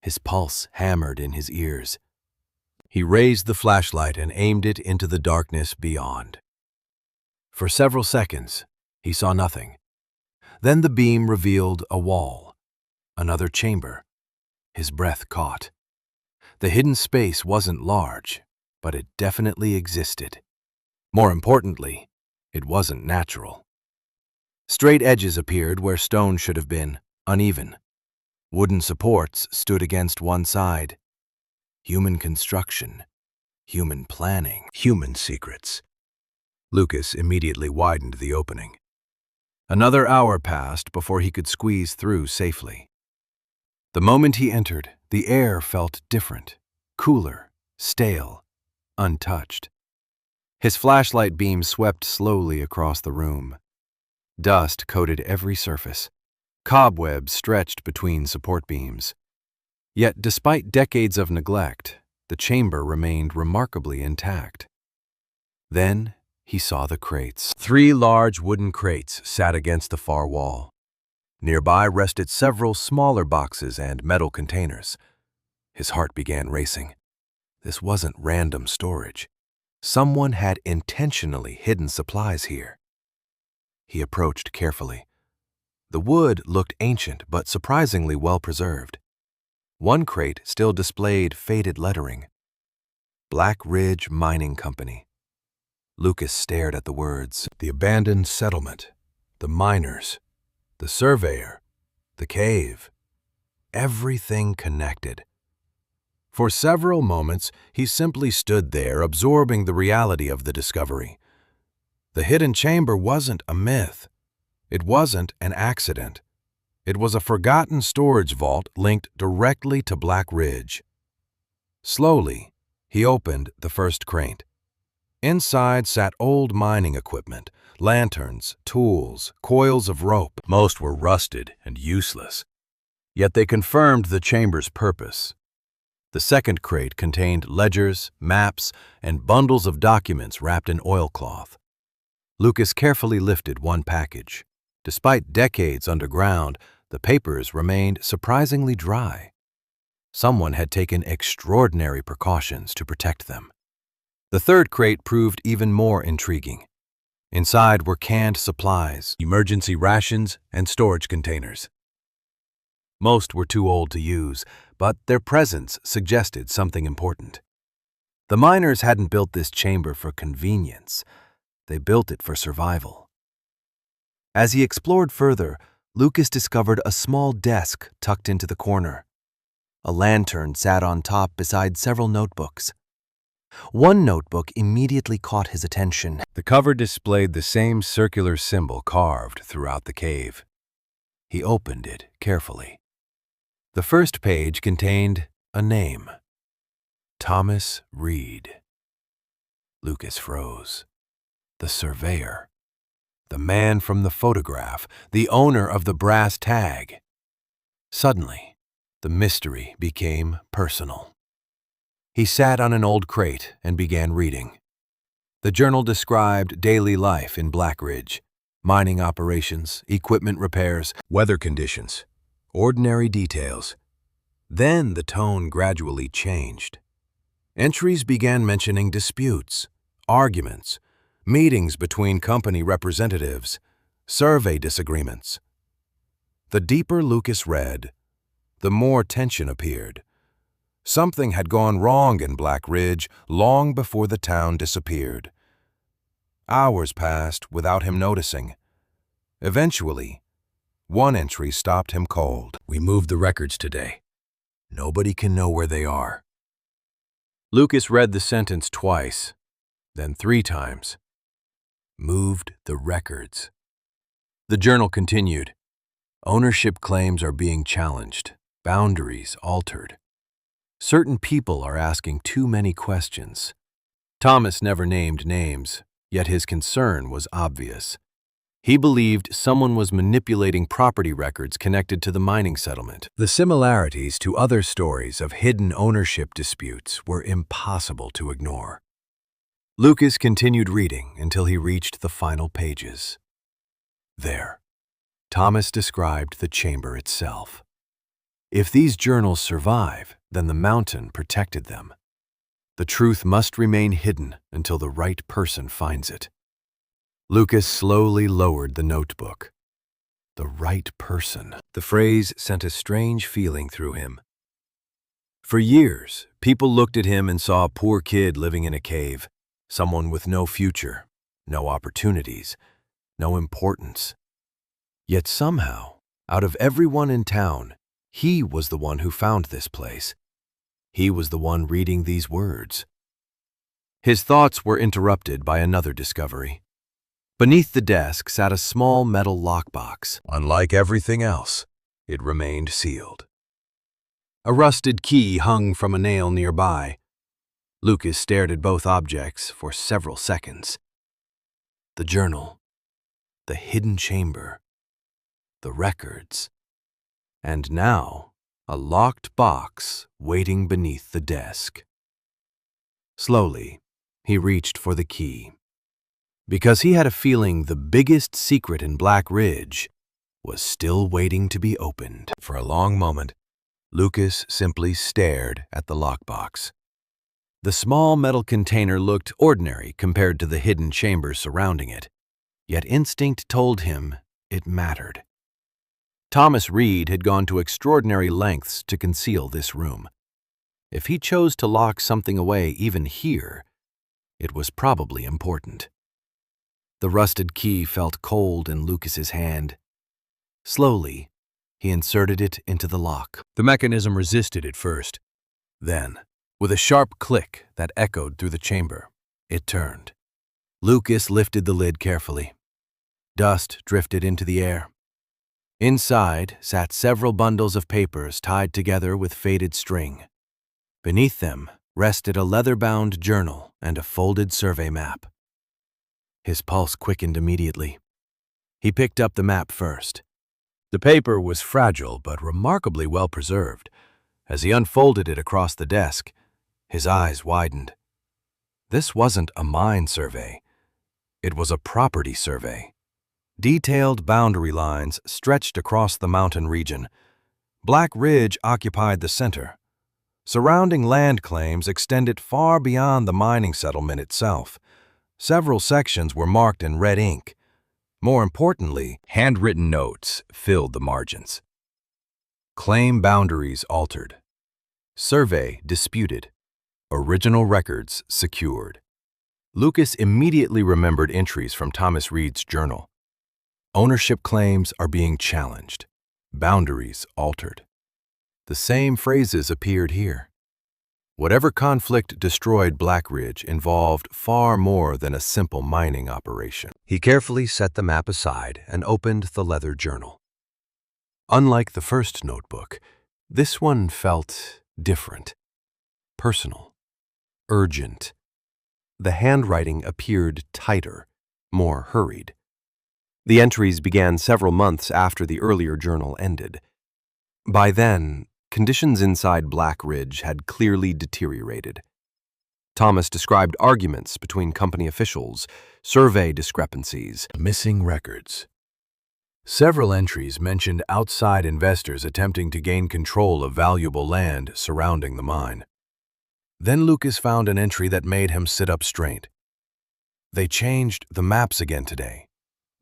His pulse hammered in his ears. He raised the flashlight and aimed it into the darkness beyond. For several seconds, he saw nothing. Then the beam revealed a wall, another chamber. His breath caught. The hidden space wasn't large, but it definitely existed. More importantly, it wasn't natural. Straight edges appeared where stone should have been, uneven. Wooden supports stood against one side. Human construction, human planning, human secrets. Lucas immediately widened the opening. Another hour passed before he could squeeze through safely. The moment he entered, the air felt different, cooler, stale, untouched. His flashlight beam swept slowly across the room. Dust coated every surface. Cobwebs stretched between support beams. Yet, despite decades of neglect, the chamber remained remarkably intact. Then he saw the crates. 3 large wooden crates sat against the far wall. Nearby rested several smaller boxes and metal containers. His heart began racing. This wasn't random storage. Someone had intentionally hidden supplies here. He approached carefully. The wood looked ancient but surprisingly well preserved. One crate still displayed faded lettering. Black Ridge Mining Company. Lucas stared at the words. The abandoned settlement, the miners, the surveyor, the cave. Everything connected. For several moments, he simply stood there, absorbing the reality of the discovery. The hidden chamber wasn't a myth. It wasn't an accident. It was a forgotten storage vault linked directly to Black Ridge. Slowly, he opened the first crate. Inside sat old mining equipment, lanterns, tools, coils of rope. Most were rusted and useless. Yet they confirmed the chamber's purpose. The second crate contained ledgers, maps, and bundles of documents wrapped in oilcloth. Lucas carefully lifted one package. Despite decades underground, the papers remained surprisingly dry. Someone had taken extraordinary precautions to protect them. The third crate proved even more intriguing. Inside were canned supplies, emergency rations, and storage containers. Most were too old to use, but their presence suggested something important. The miners hadn't built this chamber for convenience. They built it for survival. As he explored further, Lucas discovered a small desk tucked into the corner. A lantern sat on top beside several notebooks. One notebook immediately caught his attention. The cover displayed the same circular symbol carved throughout the cave. He opened it carefully. The first page contained a name: Thomas Reed. Lucas froze. The surveyor. The man from the photograph, the owner of the brass tag. Suddenly, the mystery became personal. He sat on an old crate and began reading. The journal described daily life in Black Ridge, mining operations, equipment repairs, weather conditions, ordinary details. Then the tone gradually changed. Entries began mentioning disputes, arguments, meetings between company representatives, survey disagreements. The deeper Lucas read, the more tension appeared. Something had gone wrong in Black Ridge long before the town disappeared. Hours passed without him noticing. Eventually, one entry stopped him cold. We moved the records today. Nobody can know where they are. Lucas read the sentence twice, then 3 times. Moved the records. The journal continued. Ownership claims are being challenged, boundaries altered. Certain people are asking too many questions. Thomas never named names, yet his concern was obvious. He believed someone was manipulating property records connected to the mining settlement. The similarities to other stories of hidden ownership disputes were impossible to ignore. Lucas continued reading until he reached the final pages. There, Thomas described the chamber itself. If these journals survive, then the mountain protected them. The truth must remain hidden until the right person finds it. Lucas slowly lowered the notebook. The right person. The phrase sent a strange feeling through him. For years, people looked at him and saw a poor kid living in a cave, someone with no future, no opportunities, no importance. Yet somehow, out of everyone in town, he was the one who found this place. He was the one reading these words. His thoughts were interrupted by another discovery. Beneath the desk sat a small metal lockbox. Unlike everything else, it remained sealed. A rusted key hung from a nail nearby. Lucas stared at both objects for several seconds. The journal, the hidden chamber, the records, and now a locked box waiting beneath the desk. Slowly, he reached for the key, because he had a feeling the biggest secret in Black Ridge was still waiting to be opened. For a long moment, Lucas simply stared at the lockbox. The small metal container looked ordinary compared to the hidden chamber surrounding it, yet instinct told him it mattered. Thomas Reed had gone to extraordinary lengths to conceal this room. If he chose to lock something away even here, it was probably important. The rusted key felt cold in Lucas's hand. Slowly, he inserted it into the lock. The mechanism resisted at first. Then, with a sharp click that echoed through the chamber, it turned. Lucas lifted the lid carefully. Dust drifted into the air. Inside sat several bundles of papers tied together with faded string. Beneath them rested a leather-bound journal and a folded survey map. His pulse quickened immediately. He picked up the map first. The paper was fragile but remarkably well preserved. As he unfolded it across the desk, his eyes widened. This wasn't a mine survey. It was a property survey. Detailed boundary lines stretched across the mountain region. Black Ridge occupied the center. Surrounding land claims extended far beyond the mining settlement itself. Several sections were marked in red ink. More importantly, handwritten notes filled the margins. Claim boundaries altered. Survey disputed. Original records secured. Lucas immediately remembered entries from Thomas Reed's journal. Ownership claims are being challenged. Boundaries altered. The same phrases appeared here. Whatever conflict destroyed Black Ridge involved far more than a simple mining operation. He carefully set the map aside and opened the leather journal. Unlike the first notebook, this one felt different, personal, urgent. The handwriting appeared tighter, more hurried. The entries began several months after the earlier journal ended. By then, conditions inside Black Ridge had clearly deteriorated. Thomas described arguments between company officials, survey discrepancies, missing records. Several entries mentioned outside investors attempting to gain control of valuable land surrounding the mine. Then Lucas found an entry that made him sit up straight. They changed the maps again today.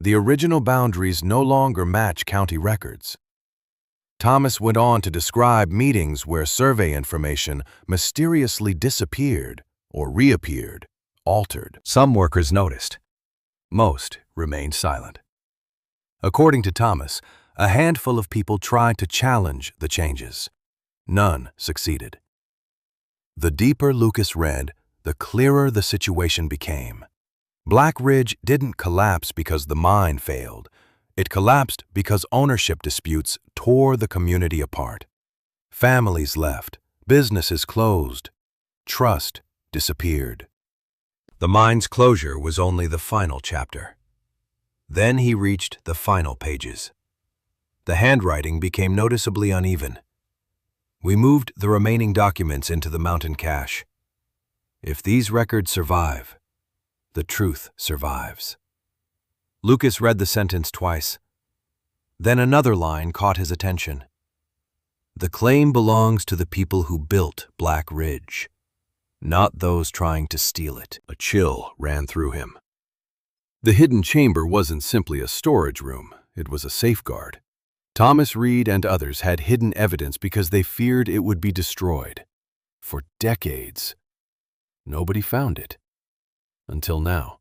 The original boundaries no longer match county records. Thomas went on to describe meetings where survey information mysteriously disappeared or reappeared, altered. Some workers noticed. Most remained silent. According to Thomas, a handful of people tried to challenge the changes. None succeeded. The deeper Lucas read, the clearer the situation became. Black Ridge didn't collapse because the mine failed. It collapsed because ownership disputes tore the community apart. Families left, businesses closed, trust disappeared. The mine's closure was only the final chapter. Then he reached the final pages. The handwriting became noticeably uneven. We moved the remaining documents into the mountain cache. If these records survive, the truth survives. Lucas read the sentence twice. Then another line caught his attention. The claim belongs to the people who built Black Ridge, not those trying to steal it. A chill ran through him. The hidden chamber wasn't simply a storage room, it was a safeguard. Thomas Reed and others had hidden evidence because they feared it would be destroyed. For decades, nobody found it. Until now.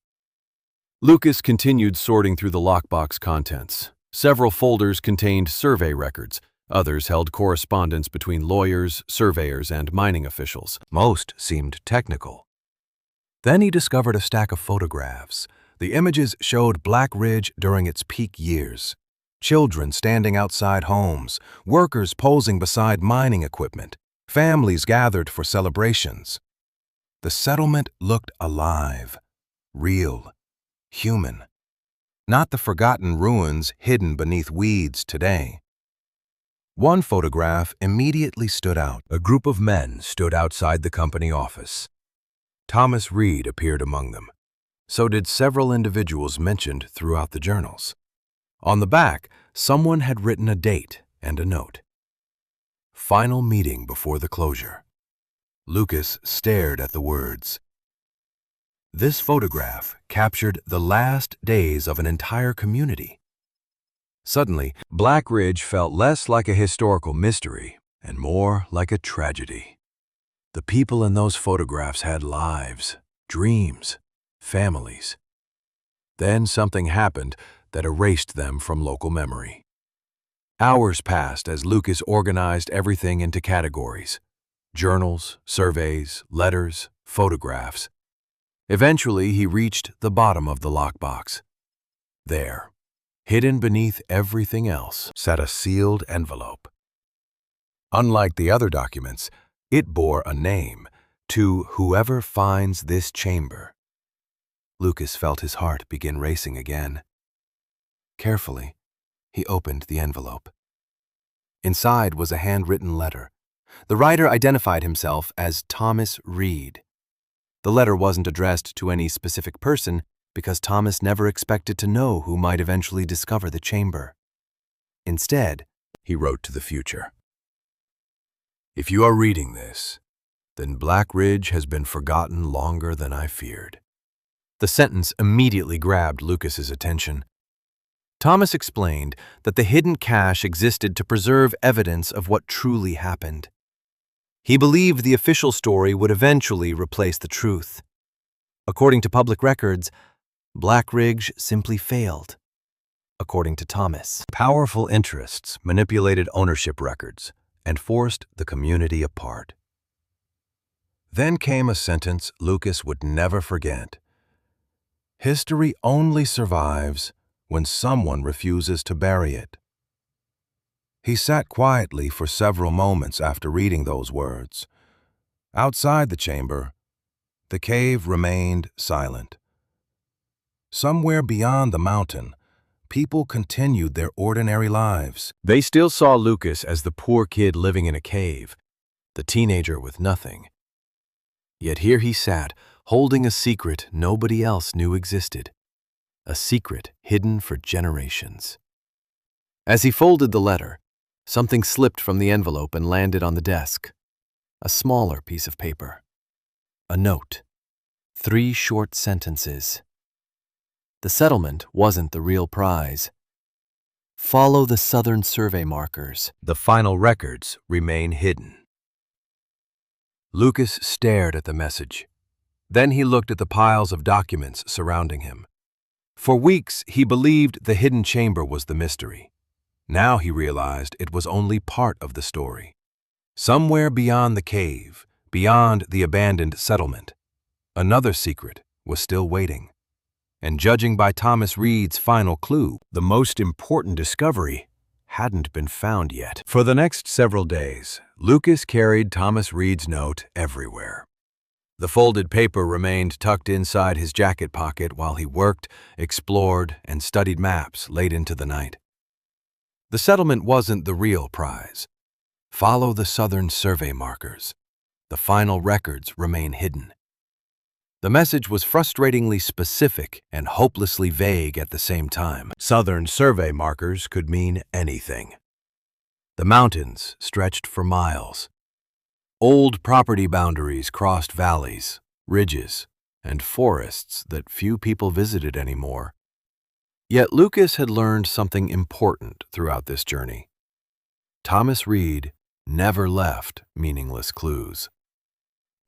Lucas continued sorting through the lockbox contents. Several folders contained survey records. Others held correspondence between lawyers, surveyors, and mining officials. Most seemed technical. Then he discovered a stack of photographs. The images showed Black Ridge during its peak years. Children standing outside homes, workers posing beside mining equipment, families gathered for celebrations. The settlement looked alive, real, human. Not the forgotten ruins hidden beneath weeds today. One photograph immediately stood out. A group of men stood outside the company office. Thomas Reed appeared among them. So did several individuals mentioned throughout the journals. On the back, someone had written a date and a note. Final meeting before the closure. Lucas stared at the words. This photograph captured the last days of an entire community. Suddenly, Black Ridge felt less like a historical mystery and more like a tragedy. The people in those photographs had lives, dreams, families. Then something happened that erased them from local memory. Hours passed as Lucas organized everything into categories: journals, surveys, letters, photographs. Eventually, he reached the bottom of the lockbox. There, hidden beneath everything else, sat a sealed envelope. Unlike the other documents, it bore a name: to whoever finds this chamber. Lucas felt his heart begin racing again. Carefully, he opened the envelope. Inside was a handwritten letter. The writer identified himself as Thomas Reed. The letter wasn't addressed to any specific person because Thomas never expected to know who might eventually discover the chamber. Instead, he wrote to the future. If you are reading this, then Black Ridge has been forgotten longer than I feared." The sentence immediately grabbed Lucas's attention. Thomas explained that the hidden cache existed to preserve evidence of what truly happened. He believed the official story would eventually replace the truth. According to public records, Black Ridge simply failed. According to Thomas, powerful interests manipulated ownership records and forced the community apart. Then came a sentence Lucas would never forget. "History only survives when someone refuses to bury it." He sat quietly for several moments after reading those words. Outside the chamber, the cave remained silent. Somewhere beyond the mountain, people continued their ordinary lives. They still saw Lucas as the poor kid living in a cave, the teenager with nothing. Yet here he sat, holding a secret nobody else knew existed. A secret hidden for generations. As he folded the letter, something slipped from the envelope and landed on the desk. A smaller piece of paper. A note. 3 short sentences. The settlement wasn't the real prize. Follow the southern survey markers. The final records remain hidden. Lucas stared at the message. Then he looked at the piles of documents surrounding him. For weeks, he believed the hidden chamber was the mystery. Now he realized it was only part of the story. Somewhere beyond the cave, beyond the abandoned settlement, another secret was still waiting. And judging by Thomas Reed's final clue, the most important discovery hadn't been found yet. For the next several days, Lucas carried Thomas Reed's note everywhere. The folded paper remained tucked inside his jacket pocket while he worked, explored, and studied maps late into the night. The settlement wasn't the real prize. Follow the southern survey markers. The final records remain hidden. The message was frustratingly specific and hopelessly vague at the same time. Southern survey markers could mean anything. The mountains stretched for miles. Old property boundaries crossed valleys, ridges, and forests that few people visited anymore. Yet Lucas had learned something important throughout this journey. Thomas Reed never left meaningless clues.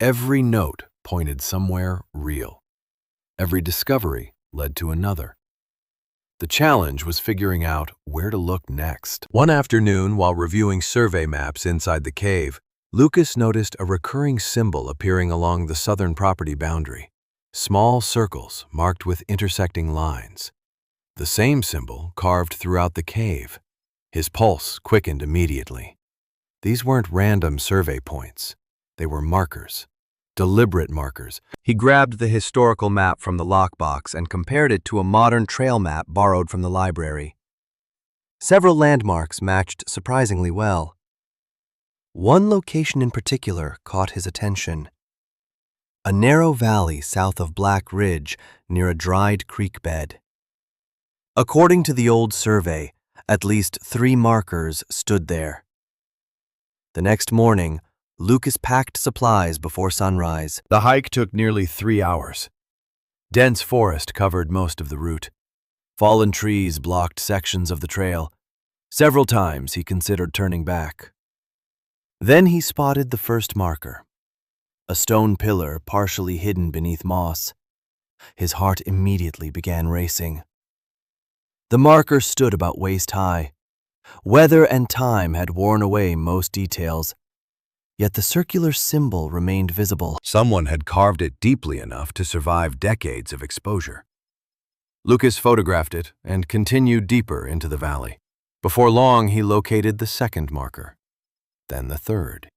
Every note pointed somewhere real. Every discovery led to another. The challenge was figuring out where to look next. One afternoon, while reviewing survey maps inside the cave, Lucas noticed a recurring symbol appearing along the southern property boundary. Small circles marked with intersecting lines. The same symbol carved throughout the cave. His pulse quickened immediately. These weren't random survey points. They were markers. Deliberate markers. He grabbed the historical map from the lockbox and compared it to a modern trail map borrowed from the library. Several landmarks matched surprisingly well. One location in particular caught his attention. A narrow valley south of Black Ridge near a dried creek bed. According to the old survey, at least 3 markers stood there. The next morning, Lucas packed supplies before sunrise. The hike took nearly 3 hours. Dense forest covered most of the route. Fallen trees blocked sections of the trail. Several times he considered turning back. Then he spotted the first marker, a stone pillar partially hidden beneath moss. His heart immediately began racing. The marker stood about waist high. Weather and time had worn away most details, yet the circular symbol remained visible. Someone had carved it deeply enough to survive decades of exposure. Lucas photographed it and continued deeper into the valley. Before long, he located the second marker, then the third.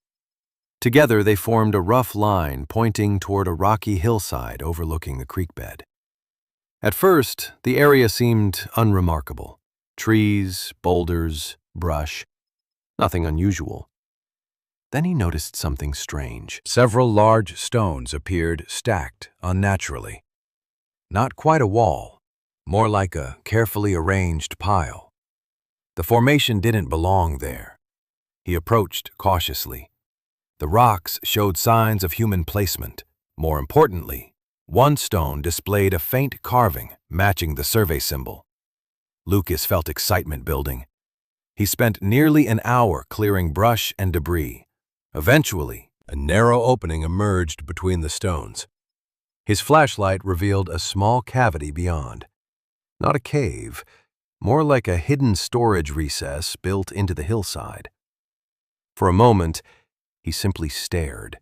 Together, they formed a rough line pointing toward a rocky hillside overlooking the creek bed. At first, the area seemed unremarkable. Trees, boulders, brush, nothing unusual. Then he noticed something strange. Several large stones appeared stacked unnaturally. Not quite a wall, more like a carefully arranged pile. The formation didn't belong there. He approached cautiously, The rocks showed signs of human placement. More importantly, one stone displayed a faint carving matching the survey symbol. Lucas felt excitement building. He spent nearly an hour clearing brush and debris. Eventually, a narrow opening emerged between the stones. His flashlight revealed a small cavity beyond. Not a cave, more like a hidden storage recess built into the hillside. For a moment, he simply stared.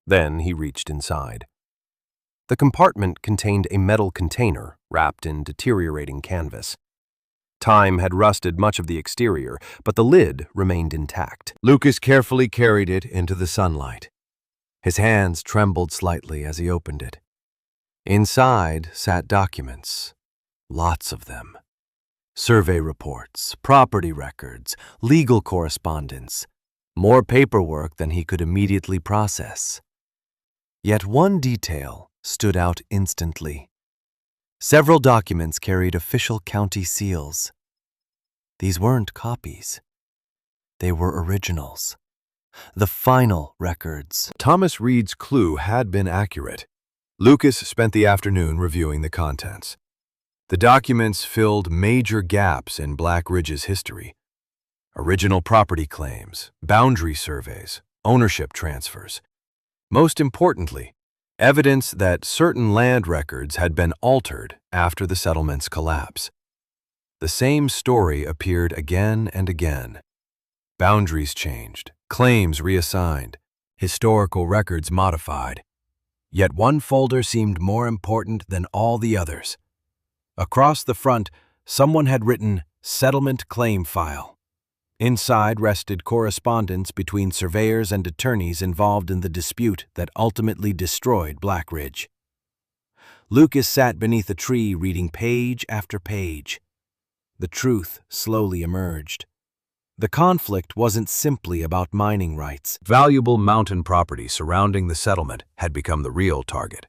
Then he reached inside. The compartment contained a metal container wrapped in deteriorating canvas. Time had rusted much of the exterior, but the lid remained intact. Lucas carefully carried it into the sunlight. His hands trembled slightly as he opened it. Inside sat documents, lots of them. Survey reports, property records, legal correspondence, more paperwork than he could immediately process. Yet one detail stood out instantly. Several documents carried official county seals. These weren't copies. They were originals. The final records. Thomas Reed's clue had been accurate. Lucas spent the afternoon reviewing the contents. The documents filled major gaps in Black Ridge's history. Original property claims, boundary surveys, ownership transfers. Most importantly, evidence that certain land records had been altered after the settlement's collapse. The same story appeared again and again. Boundaries changed, claims reassigned, historical records modified. Yet one folder seemed more important than all the others. Across the front, someone had written "Settlement Claim File." Inside rested correspondence between surveyors and attorneys involved in the dispute that ultimately destroyed Black Ridge. Lucas sat beneath a tree reading page after page. The truth slowly emerged. The conflict wasn't simply about mining rights. Valuable mountain property surrounding the settlement had become the real target.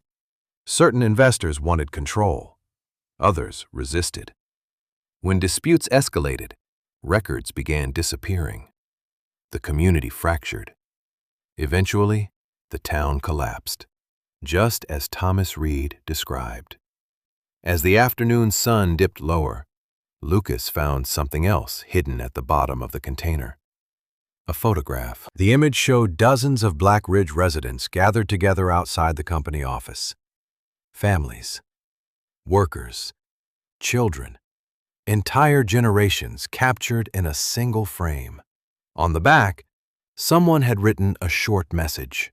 Certain investors wanted control. Others resisted. When disputes escalated, records began disappearing. The community fractured. Eventually, the town collapsed, just as Thomas Reed described. As the afternoon sun dipped lower, Lucas found something else hidden at the bottom of the container. A photograph. The image showed dozens of Black Ridge residents gathered together outside the company office. Families, workers, children, entire generations captured in a single frame. On the back, someone had written a short message.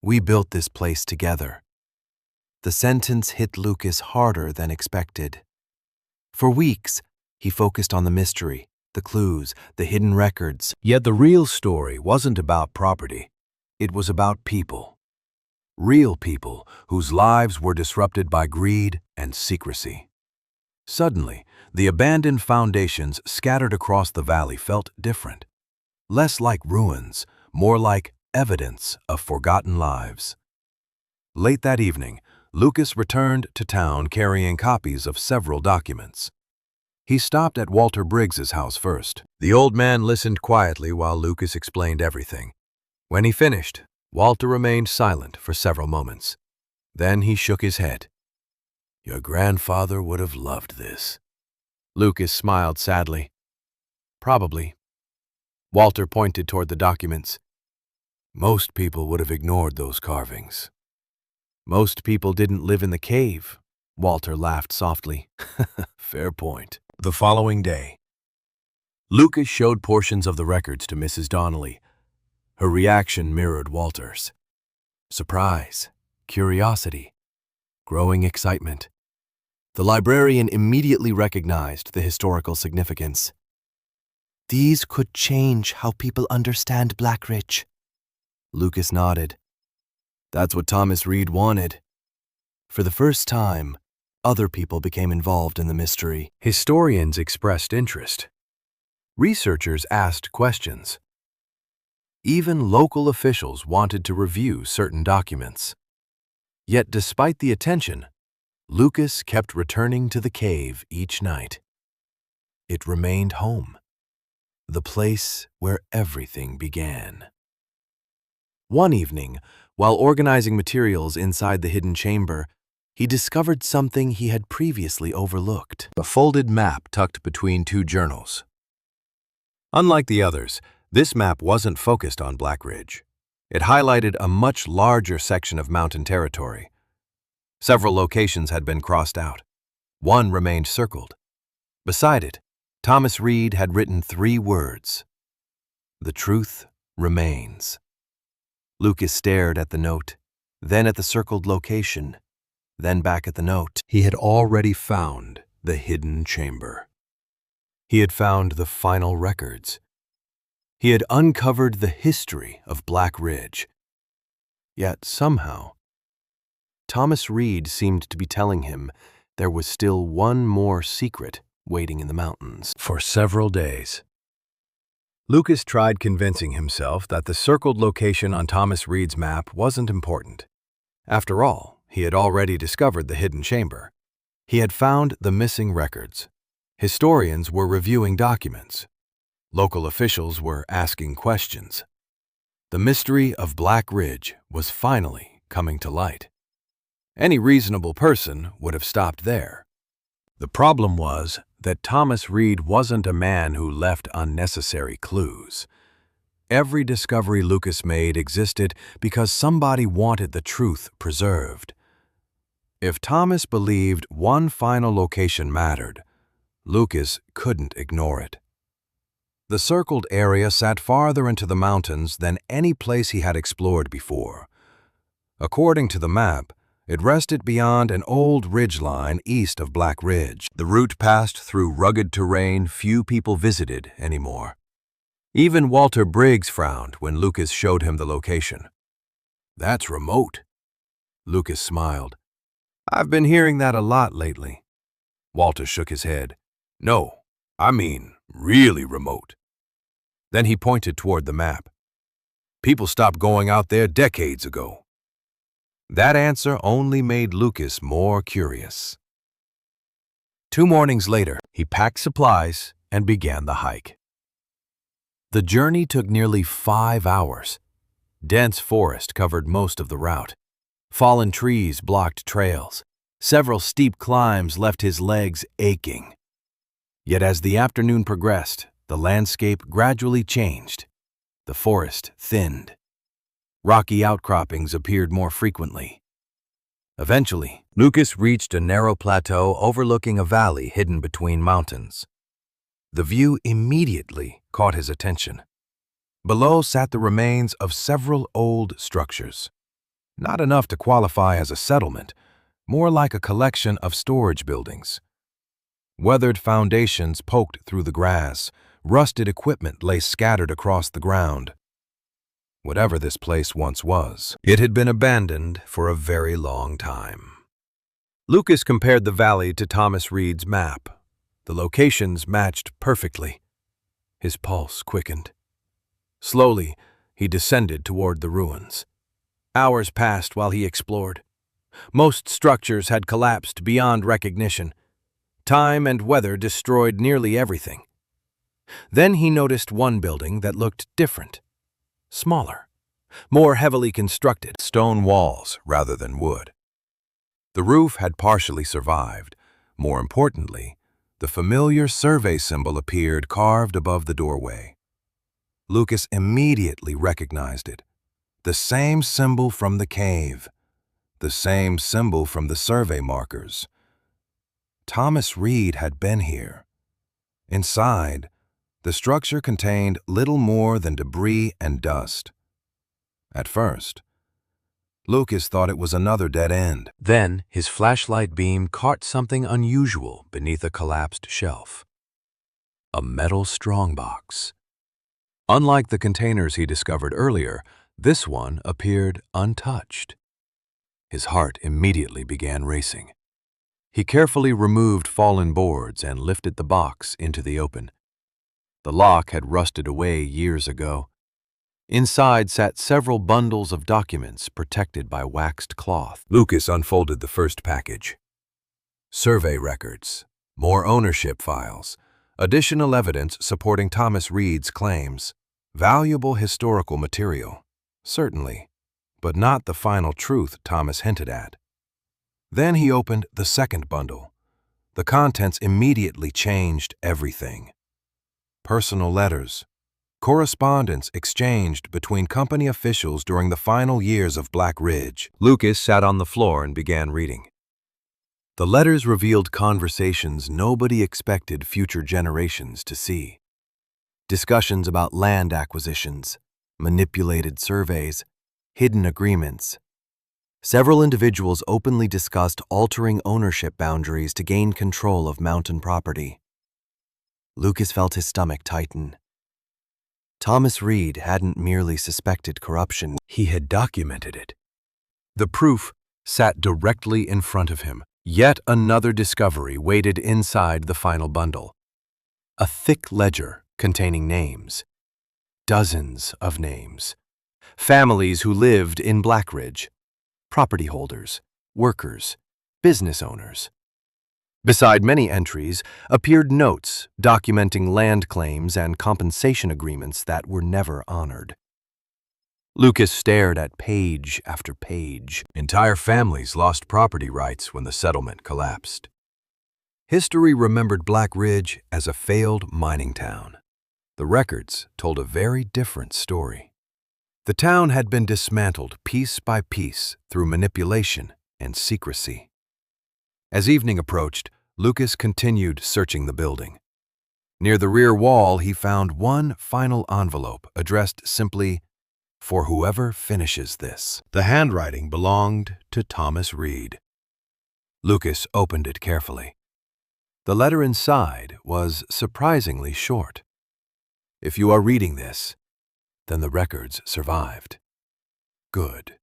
"We built this place together." The sentence hit Lucas harder than expected. For weeks, he focused on the mystery, the clues, the hidden records. Yet the real story wasn't about property. It was about people. Real people whose lives were disrupted by greed and secrecy. Suddenly, the abandoned foundations scattered across the valley felt different. Less like ruins, more like evidence of forgotten lives. Late that evening, Lucas returned to town carrying copies of several documents. He stopped at Walter Briggs's house first. The old man listened quietly while Lucas explained everything. When he finished, Walter remained silent for several moments. Then he shook his head. "Your grandfather would have loved this." Lucas smiled sadly. "Probably." Walter pointed toward the documents. "Most people would have ignored those carvings." "Most people didn't live in the cave," Walter laughed softly. "Fair point." The following day, Lucas showed portions of the records to Mrs. Donnelly. Her reaction mirrored Walter's. Surprise, curiosity, growing excitement. The librarian immediately recognized the historical significance. "These could change how people understand Black Ridge." Lucas nodded. "That's what Thomas Reed wanted." For the first time, other people became involved in the mystery. Historians expressed interest. Researchers asked questions. Even local officials wanted to review certain documents. Yet despite the attention, Lucas kept returning to the cave each night. It remained home, the place where everything began. One evening, while organizing materials inside the hidden chamber, he discovered something he had previously overlooked: a folded map tucked between two journals. Unlike the others, this map wasn't focused on Black Ridge. It highlighted a much larger section of mountain territory. Several locations had been crossed out. One remained circled. Beside it, Thomas Reed had written 3 words: "The truth remains." Lucas stared at the note, then at the circled location, then back at the note. He had already found the hidden chamber. He had found the final records. He had uncovered the history of Black Ridge. Yet somehow, Thomas Reed seemed to be telling him there was still one more secret waiting in the mountains. For several days, Lucas tried convincing himself that the circled location on Thomas Reed's map wasn't important. After all, he had already discovered the hidden chamber. He had found the missing records. Historians were reviewing documents. Local officials were asking questions. The mystery of Black Ridge was finally coming to light. Any reasonable person would have stopped there. The problem was that Thomas Reed wasn't a man who left unnecessary clues. Every discovery Lucas made existed because somebody wanted the truth preserved. If Thomas believed one final location mattered, Lucas couldn't ignore it. The circled area sat farther into the mountains than any place he had explored before. According to the map, it rested beyond an old ridgeline east of Black Ridge. The route passed through rugged terrain few people visited anymore. Even Walter Briggs frowned when Lucas showed him the location. "That's remote." Lucas smiled. "I've been hearing that a lot lately." Walter shook his head. "No, I mean really remote." Then he pointed toward the map. "People stopped going out there decades ago." That answer only made Lucas more curious. 2 mornings later, he packed supplies and began the hike. The journey took nearly 5 hours. Dense forest covered most of the route. Fallen trees blocked trails. Several steep climbs left his legs aching. Yet as the afternoon progressed, the landscape gradually changed. The forest thinned. Rocky outcroppings appeared more frequently. Eventually, Lucas reached a narrow plateau overlooking a valley hidden between mountains. The view immediately caught his attention. Below sat the remains of several old structures. Not enough to qualify as a settlement, more like a collection of storage buildings. Weathered foundations poked through the grass. Rusted equipment lay scattered across the ground. Whatever this place once was, it had been abandoned for a very long time. Lucas compared the valley to Thomas Reed's map. The locations matched perfectly. His pulse quickened. Slowly, he descended toward the ruins. Hours passed while he explored. Most structures had collapsed beyond recognition. Time and weather destroyed nearly everything. Then he noticed one building that looked different. Smaller, more heavily constructed, stone walls rather than wood. The roof had partially survived. More importantly, the familiar survey symbol appeared carved above the doorway. Lucas immediately recognized it. The same symbol from the cave. The same symbol from the survey markers. Thomas Reed had been here. Inside, the structure contained little more than debris and dust. At first, Lucas thought it was another dead end. Then, his flashlight beam caught something unusual beneath a collapsed shelf. A metal strongbox. Unlike the containers he discovered earlier, this one appeared untouched. His heart immediately began racing. He carefully removed fallen boards and lifted the box into the open. The lock had rusted away years ago. Inside sat several bundles of documents protected by waxed cloth. Lucas unfolded the first package. Survey records, more ownership files, additional evidence supporting Thomas Reed's claims, valuable historical material. Certainly, but not the final truth Thomas hinted at. Then he opened the second bundle. The contents immediately changed everything. Personal letters, correspondence exchanged between company officials during the final years of Black Ridge. Lucas sat on the floor and began reading. The letters revealed conversations nobody expected future generations to see. Discussions about land acquisitions, manipulated surveys, hidden agreements. Several individuals openly discussed altering ownership boundaries to gain control of mountain property. Lucas felt his stomach tighten. Thomas Reed hadn't merely suspected corruption, he had documented it. The proof sat directly in front of him. Yet another discovery waited inside the final bundle. A thick ledger containing names. Dozens of names. Families who lived in Black Ridge. Property holders, workers, business owners. Beside many entries appeared notes documenting land claims and compensation agreements that were never honored. Lucas stared at page after page. Entire families lost property rights when the settlement collapsed. History remembered Black Ridge as a failed mining town. The records told a very different story. The town had been dismantled piece by piece through manipulation and secrecy. As evening approached, Lucas continued searching the building. Near the rear wall, he found one final envelope addressed simply, "For whoever finishes this." The handwriting belonged to Thomas Reed. Lucas opened it carefully. The letter inside was surprisingly short. "If you are reading this, then the records survived. Good.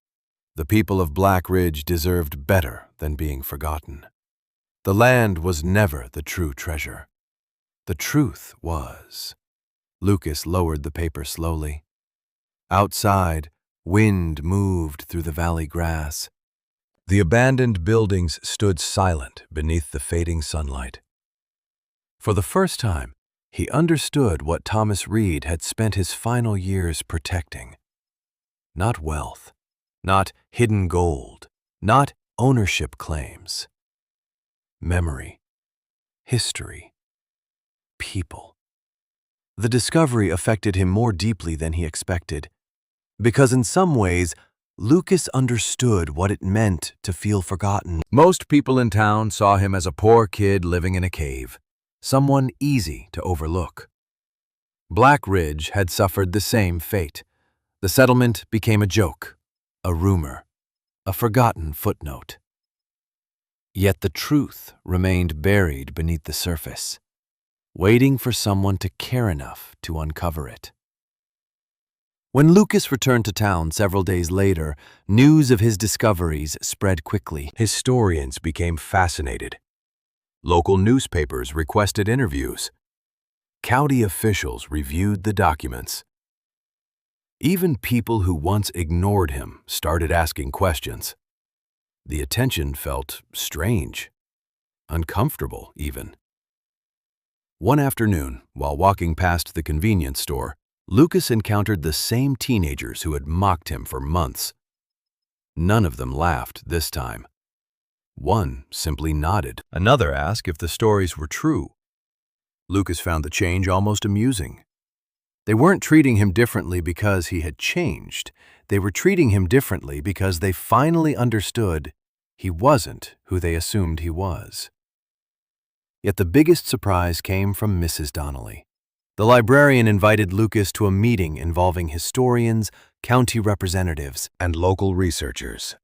The people of Black Ridge deserved better than being forgotten. The land was never the true treasure. The truth was." Lucas lowered the paper slowly. Outside, wind moved through the valley grass. The abandoned buildings stood silent beneath the fading sunlight. For the first time, he understood what Thomas Reed had spent his final years protecting. Not wealth, not hidden gold, not ownership claims. Memory, history, people. The discovery affected him more deeply than he expected, because in some ways, Lucas understood what it meant to feel forgotten. Most people in town saw him as a poor kid living in a cave, someone easy to overlook. Black Ridge had suffered the same fate. The settlement became a joke, a rumor, a forgotten footnote. Yet the truth remained buried beneath the surface, waiting for someone to care enough to uncover it. When Lucas returned to town several days later, news of his discoveries spread quickly. Historians became fascinated. Local newspapers requested interviews. County officials reviewed the documents. Even people who once ignored him started asking questions. The attention felt strange, uncomfortable even. One afternoon, while walking past the convenience store, Lucas encountered the same teenagers who had mocked him for months. None of them laughed this time. One simply nodded. Another asked if the stories were true. Lucas found the change almost amusing. They weren't treating him differently because he had changed. They were treating him differently because they finally understood he wasn't who they assumed he was. Yet the biggest surprise came from Mrs. Donnelly. The librarian invited Lucas to a meeting involving historians, county representatives, and local researchers.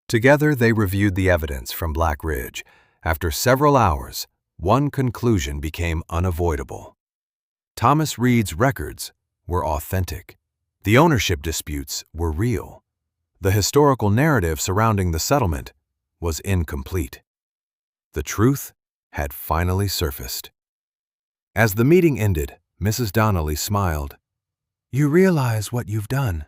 Together, they reviewed the evidence from Black Ridge. After several hours, one conclusion became unavoidable. Thomas Reed's records were authentic. The ownership disputes were real. The historical narrative surrounding the settlement was incomplete. The truth had finally surfaced. As the meeting ended, Mrs. Donnelly smiled. "You realize what you've done?"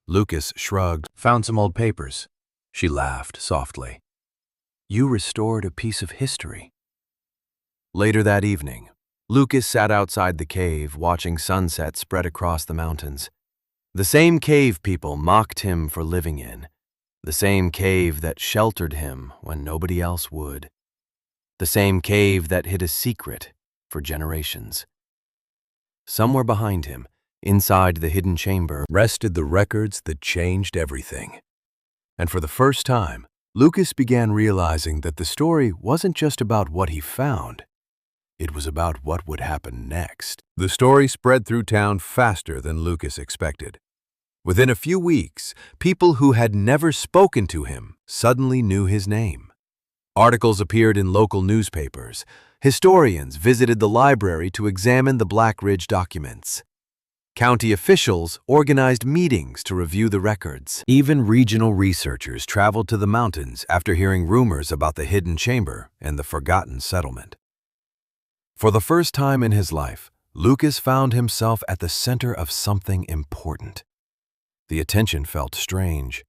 Lucas shrugged. "Found some old papers." She laughed softly. "You restored a piece of history." Later that evening, Lucas sat outside the cave watching sunset spread across the mountains. The same cave people mocked him for living in. The same cave that sheltered him when nobody else would. The same cave that hid a secret for generations. Somewhere behind him, inside the hidden chamber, rested the records that changed everything. And for the first time, Lucas began realizing that the story wasn't just about what he found. It was about what would happen next. The story spread through town faster than Lucas expected. Within a few weeks, people who had never spoken to him suddenly knew his name. Articles appeared in local newspapers. Historians visited the library to examine the Black Ridge documents. County officials organized meetings to review the records. Even regional researchers traveled to the mountains after hearing rumors about the hidden chamber and the forgotten settlement. For the first time in his life, Lucas found himself at the center of something important. The attention felt strange.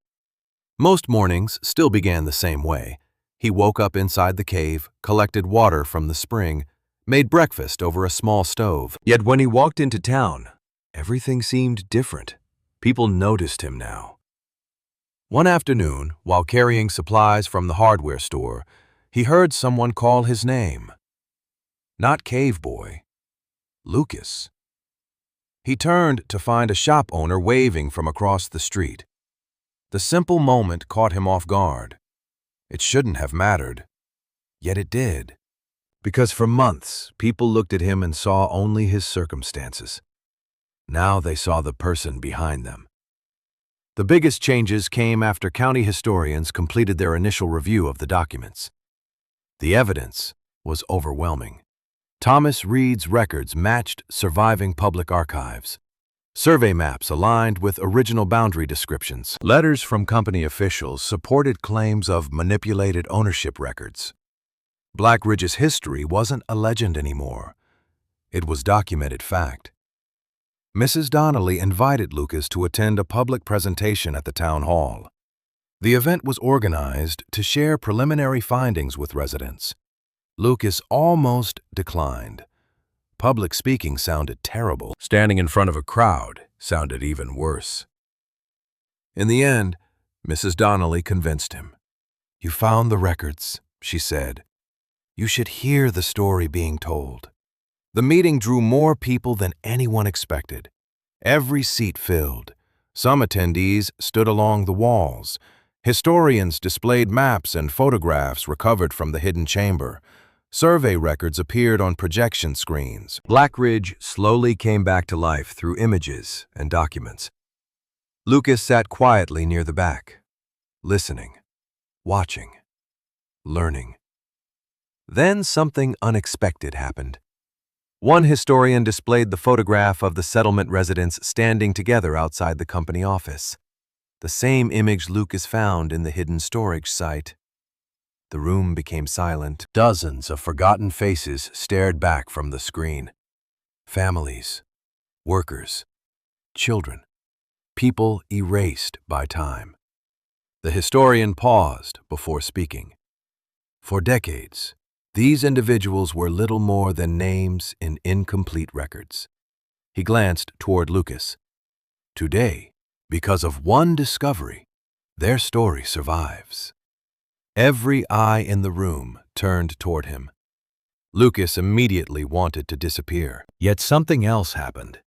Most mornings still began the same way. He woke up inside the cave, collected water from the spring, made breakfast over a small stove. Yet when he walked into town, everything seemed different. People noticed him now. One afternoon, while carrying supplies from the hardware store, he heard someone call his name. Not Cave Boy, Lucas. He turned to find a shop owner waving from across the street. The simple moment caught him off guard. It shouldn't have mattered, yet it did. Because for months, people looked at him and saw only his circumstances. Now they saw the person behind them. The biggest changes came after county historians completed their initial review of the documents. The evidence was overwhelming. Thomas Reed's records matched surviving public archives. Survey maps aligned with original boundary descriptions. Letters from company officials supported claims of manipulated ownership records. Black Ridge's history wasn't a legend anymore. It was documented fact. Mrs. Donnelly invited Lucas to attend a public presentation at the town hall. The event was organized to share preliminary findings with residents. Lucas almost declined. Public speaking sounded terrible. Standing in front of a crowd sounded even worse. In the end, Mrs. Donnelly convinced him. "You found the records," she said. "You should hear the story being told." The meeting drew more people than anyone expected. Every seat filled. Some attendees stood along the walls. Historians displayed maps and photographs recovered from the hidden chamber. Survey records appeared on projection screens. Black Ridge slowly came back to life through images and documents. Lucas sat quietly near the back, listening, watching, learning. Then something unexpected happened. One historian displayed the photograph of the settlement residents standing together outside the company office. The same image Lucas found in the hidden storage site. The room became silent. Dozens of forgotten faces stared back from the screen. Families, workers, children, people erased by time. The historian paused before speaking. For decades, these individuals were little more than names in incomplete records. He glanced toward Lucas. Today, because of one discovery, their story survives. Every eye in the room turned toward him. Lucas immediately wanted to disappear. Yet something else happened.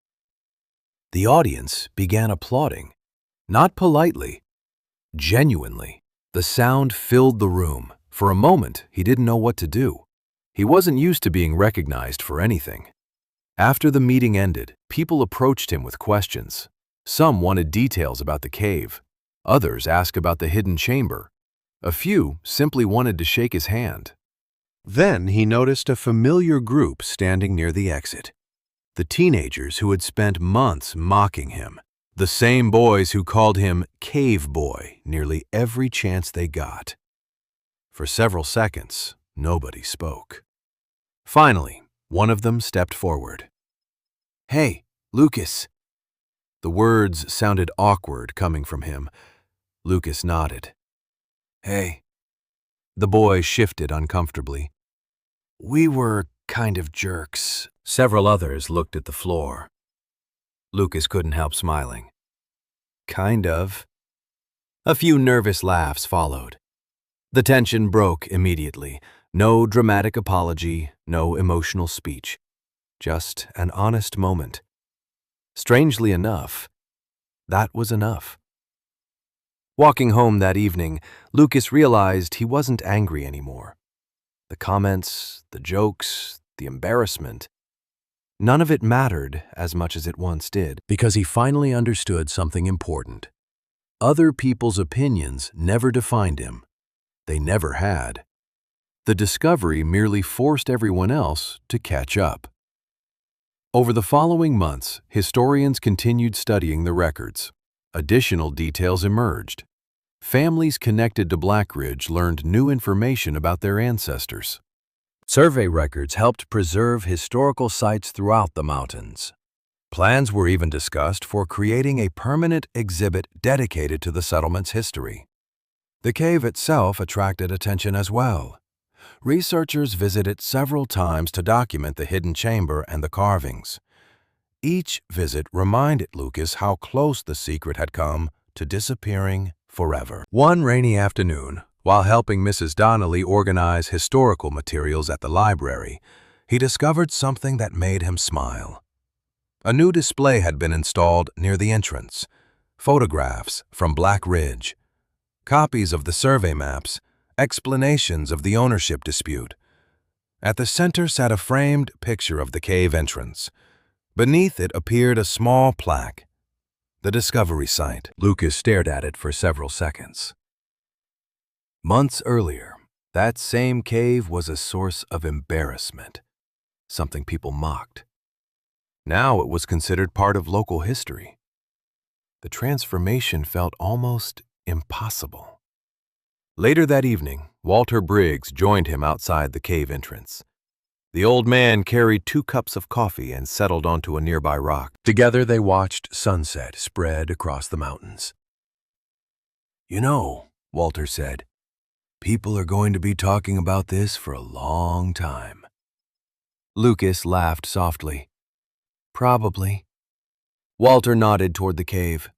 The audience began applauding, not politely, genuinely. The sound filled the room. For a moment, he didn't know what to do. He wasn't used to being recognized for anything. After the meeting ended, people approached him with questions. Some wanted details about the cave. Others asked about the hidden chamber. A few simply wanted to shake his hand. Then he noticed a familiar group standing near the exit. The teenagers who had spent months mocking him. The same boys who called him Cave Boy nearly every chance they got. For several seconds, nobody spoke. Finally, one of them stepped forward. "Hey, Lucas." The words sounded awkward coming from him. Lucas nodded. "Hey." The boy shifted uncomfortably. "We were kind of jerks." Several others looked at the floor. Lucas couldn't help smiling. Kind of. A few nervous laughs followed. The tension broke immediately. No dramatic apology, no emotional speech. Just an honest moment. Strangely enough, that was enough. Walking home that evening, Lucas realized he wasn't angry anymore. The comments, the jokes, the embarrassment, none of it mattered as much as it once did, because he finally understood something important. Other people's opinions never defined him. They never had. The discovery merely forced everyone else to catch up. Over the following months, historians continued studying the records. Additional details emerged. Families connected to Blackridge learned new information about their ancestors. Survey records helped preserve historical sites throughout the mountains. Plans were even discussed for creating a permanent exhibit dedicated to the settlement's history. The cave itself attracted attention as well. Researchers visited several times to document the hidden chamber and the carvings. Each visit reminded Lucas how close the secret had come to disappearing forever. One rainy afternoon, while helping Mrs. Donnelly organize historical materials at the library, he discovered something that made him smile. A new display had been installed near the entrance. Photographs from Black Ridge, copies of the survey maps, explanations of the ownership dispute. At the center sat a framed picture of the cave entrance. Beneath it appeared a small plaque, the discovery site. Lucas stared at it for several seconds. Months earlier, that same cave was a source of embarrassment, something people mocked. Now it was considered part of local history. The transformation felt almost impossible. Later that evening, Walter Briggs joined him outside the cave entrance. The old man carried 2 cups of coffee and settled onto a nearby rock. Together they watched sunset spread across the mountains. "You know," Walter said, "people are going to be talking about this for a long time." Lucas laughed softly. "Probably." Walter nodded toward the cave.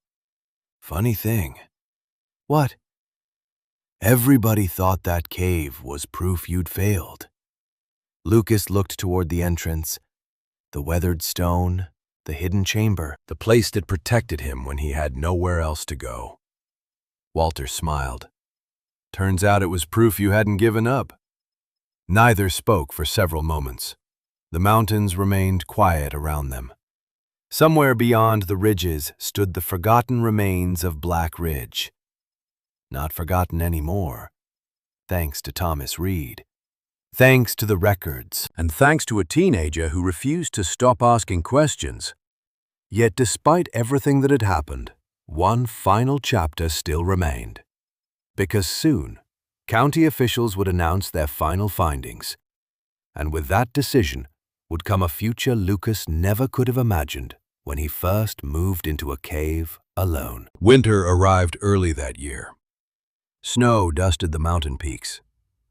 "Funny thing." "What?" "Everybody thought that cave was proof you'd failed." Lucas looked toward the entrance, the weathered stone, the hidden chamber, the place that protected him when he had nowhere else to go. Walter smiled. "Turns out it was proof you hadn't given up." Neither spoke for several moments. The mountains remained quiet around them. Somewhere beyond the ridges stood the forgotten remains of Black Ridge. Not forgotten anymore, thanks to Thomas Reed. Thanks to the records, and thanks to a teenager who refused to stop asking questions. Yet despite everything that had happened, one final chapter still remained. Because soon, county officials would announce their final findings. And with that decision would come a future Lucas never could have imagined when he first moved into a cave alone. Winter arrived early that year. Snow dusted the mountain peaks.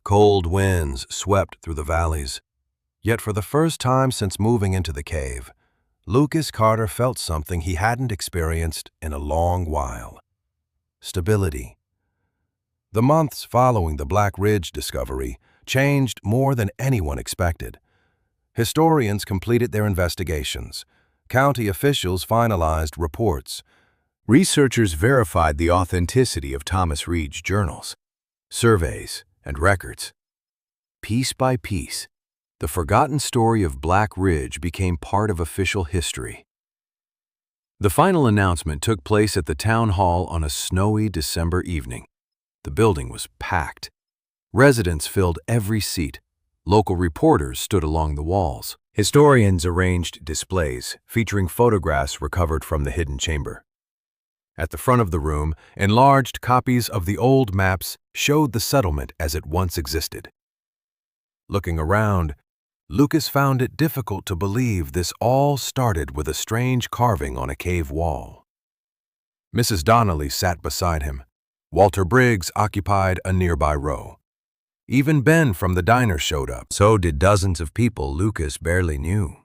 Cold winds swept through the valleys. Yet for the first time since moving into the cave, Lucas Carter felt something he hadn't experienced in a long while. Stability. The months following the Black Ridge discovery changed more than anyone expected. Historians completed their investigations. County officials finalized reports. Researchers verified the authenticity of Thomas Reed's journals, surveys, and records. Piece by piece, the forgotten story of Black Ridge became part of official history. The final announcement took place at the town hall on a snowy December evening. The building was packed. Residents filled every seat. Local reporters stood along the walls. Historians arranged displays featuring photographs recovered from the hidden chamber. At the front of the room, enlarged copies of the old maps showed the settlement as it once existed. Looking around, Lucas found it difficult to believe this all started with a strange carving on a cave wall. Mrs. Donnelly sat beside him. Walter Briggs occupied a nearby row. Even Ben from the diner showed up. So did dozens of people Lucas barely knew.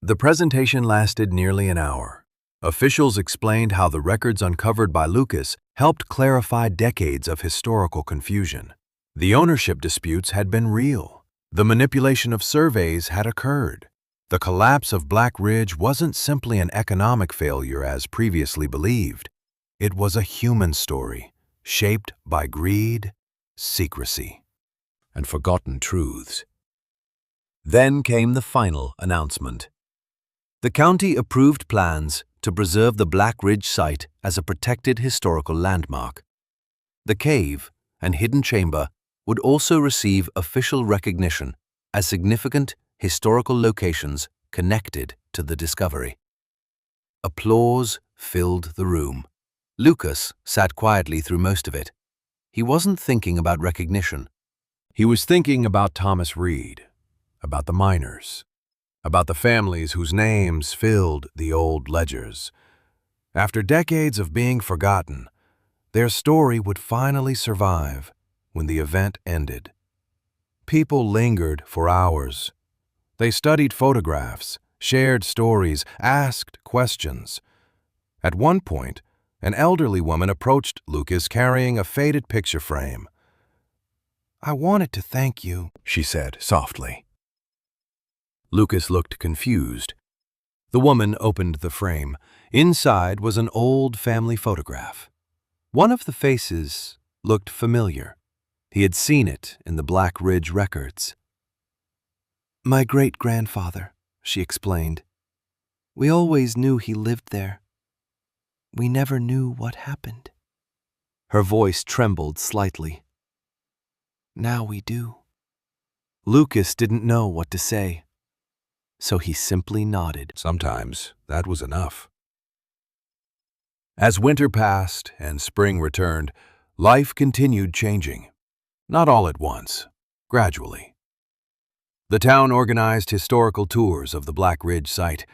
The presentation lasted nearly an hour. Officials explained how the records uncovered by Lucas helped clarify decades of historical confusion. The ownership disputes had been real. The manipulation of surveys had occurred. The collapse of Black Ridge wasn't simply an economic failure as previously believed. It was a human story, shaped by greed, secrecy, and forgotten truths. Then came the final announcement. The county approved plans to preserve the Black Ridge site as a protected historical landmark. The cave and hidden chamber would also receive official recognition as significant historical locations connected to the discovery. Applause filled the room. Lucas sat quietly through most of it. He wasn't thinking about recognition. He was thinking about Thomas Reed, about the miners, about the families whose names filled the old ledgers. After decades of being forgotten, their story would finally survive when the event ended. People lingered for hours. They studied photographs, shared stories, asked questions. At one point, an elderly woman approached Lucas carrying a faded picture frame. "I wanted to thank you," she said softly. Lucas looked confused. The woman opened the frame. Inside was an old family photograph. One of the faces looked familiar. He had seen it in the Black Ridge records. "My great-grandfather," she explained. "We always knew he lived there. We never knew what happened." Her voice trembled slightly. "Now we do." Lucas didn't know what to say, so he simply nodded. Sometimes that was enough. As winter passed and spring returned, life continued changing. Not all at once, gradually. The town organized historical tours of the Black Ridge site.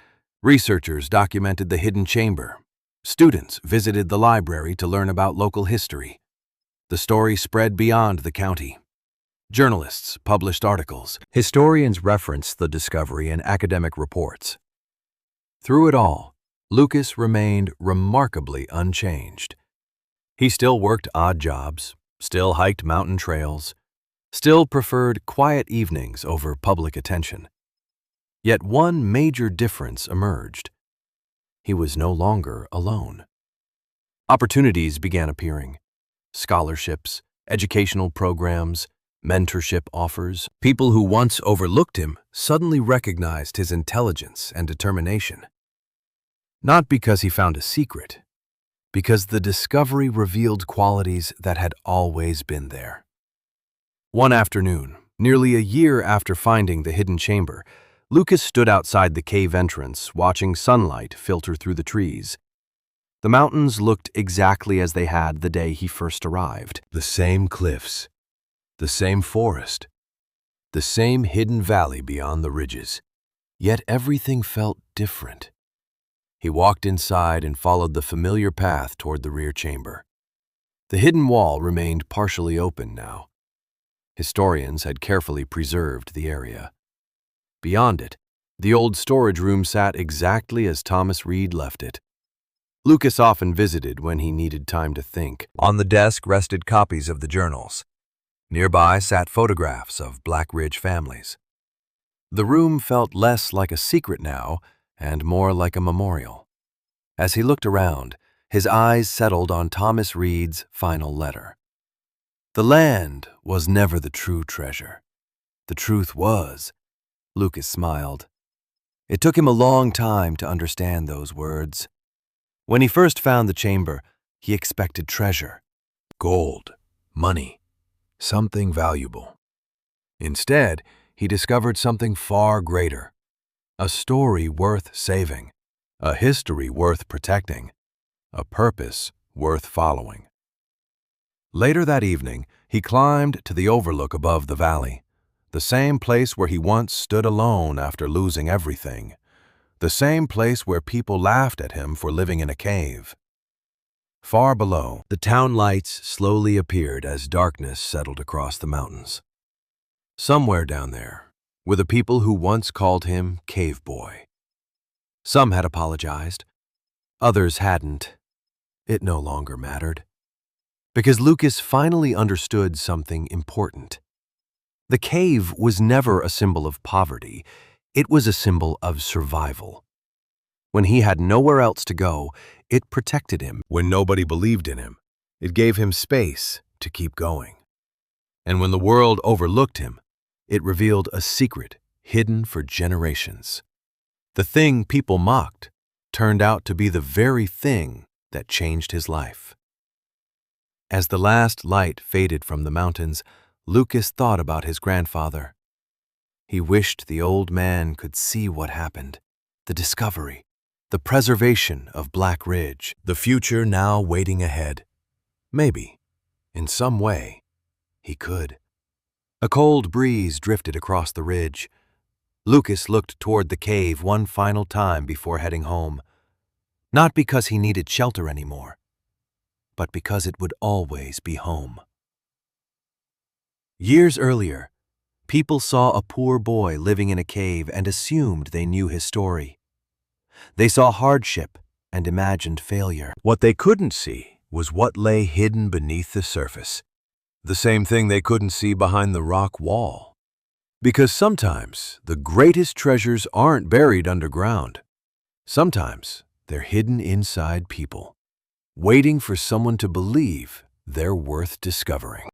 Researchers documented the hidden chamber. Students visited the library to learn about local history. The story spread beyond the county. Journalists published articles. Historians referenced the discovery in academic reports. Through it all, Lucas remained remarkably unchanged. He still worked odd jobs, still hiked mountain trails, still preferred quiet evenings over public attention. Yet one major difference emerged. He was no longer alone. Opportunities began appearing. Scholarships, educational programs, mentorship offers. People who once overlooked him suddenly recognized his intelligence and determination. Not because he found a secret, because the discovery revealed qualities that had always been there. One afternoon, nearly a year after finding the hidden chamber, Lucas stood outside the cave entrance, watching sunlight filter through the trees. The mountains looked exactly as they had the day he first arrived. The same cliffs, the same forest, the same hidden valley beyond the ridges. Yet everything felt different. He walked inside and followed the familiar path toward the rear chamber. The hidden wall remained partially open now. Historians had carefully preserved the area. Beyond it, the old storage room sat exactly as Thomas Reed left it. Lucas often visited when he needed time to think. On the desk rested copies of the journals. Nearby sat photographs of Black Ridge families. The room felt less like a secret now and more like a memorial. As he looked around, his eyes settled on Thomas Reed's final letter. The land was never the true treasure. The truth was, Lucas smiled. It took him a long time to understand those words. When he first found the chamber, he expected treasure, gold, money, something valuable. Instead, he discovered something far greater, a story worth saving, a history worth protecting, a purpose worth following. Later that evening, he climbed to the overlook above the valley, the same place where he once stood alone after losing everything, the same place where people laughed at him for living in a cave. Far below, the town lights slowly appeared as darkness settled across the mountains. Somewhere down there were the people who once called him Cave Boy. Some had apologized. Others hadn't. It no longer mattered. Because Lucas finally understood something important. The cave was never a symbol of poverty. It was a symbol of survival. When he had nowhere else to go, it protected him. When nobody believed in him, it gave him space to keep going. And when the world overlooked him, it revealed a secret hidden for generations. The thing people mocked turned out to be the very thing that changed his life. As the last light faded from the mountains, Lucas thought about his grandfather. He wished the old man could see what happened, the discovery, the preservation of Black Ridge, the future now waiting ahead. Maybe, in some way, he could. A cold breeze drifted across the ridge. Lucas looked toward the cave one final time before heading home, not because he needed shelter anymore, but because it would always be home. Years earlier, people saw a poor boy living in a cave and assumed they knew his story. They saw hardship and imagined failure. What they couldn't see was what lay hidden beneath the surface, the same thing they couldn't see behind the rock wall. Because sometimes the greatest treasures aren't buried underground. Sometimes they're hidden inside people, waiting for someone to believe they're worth discovering.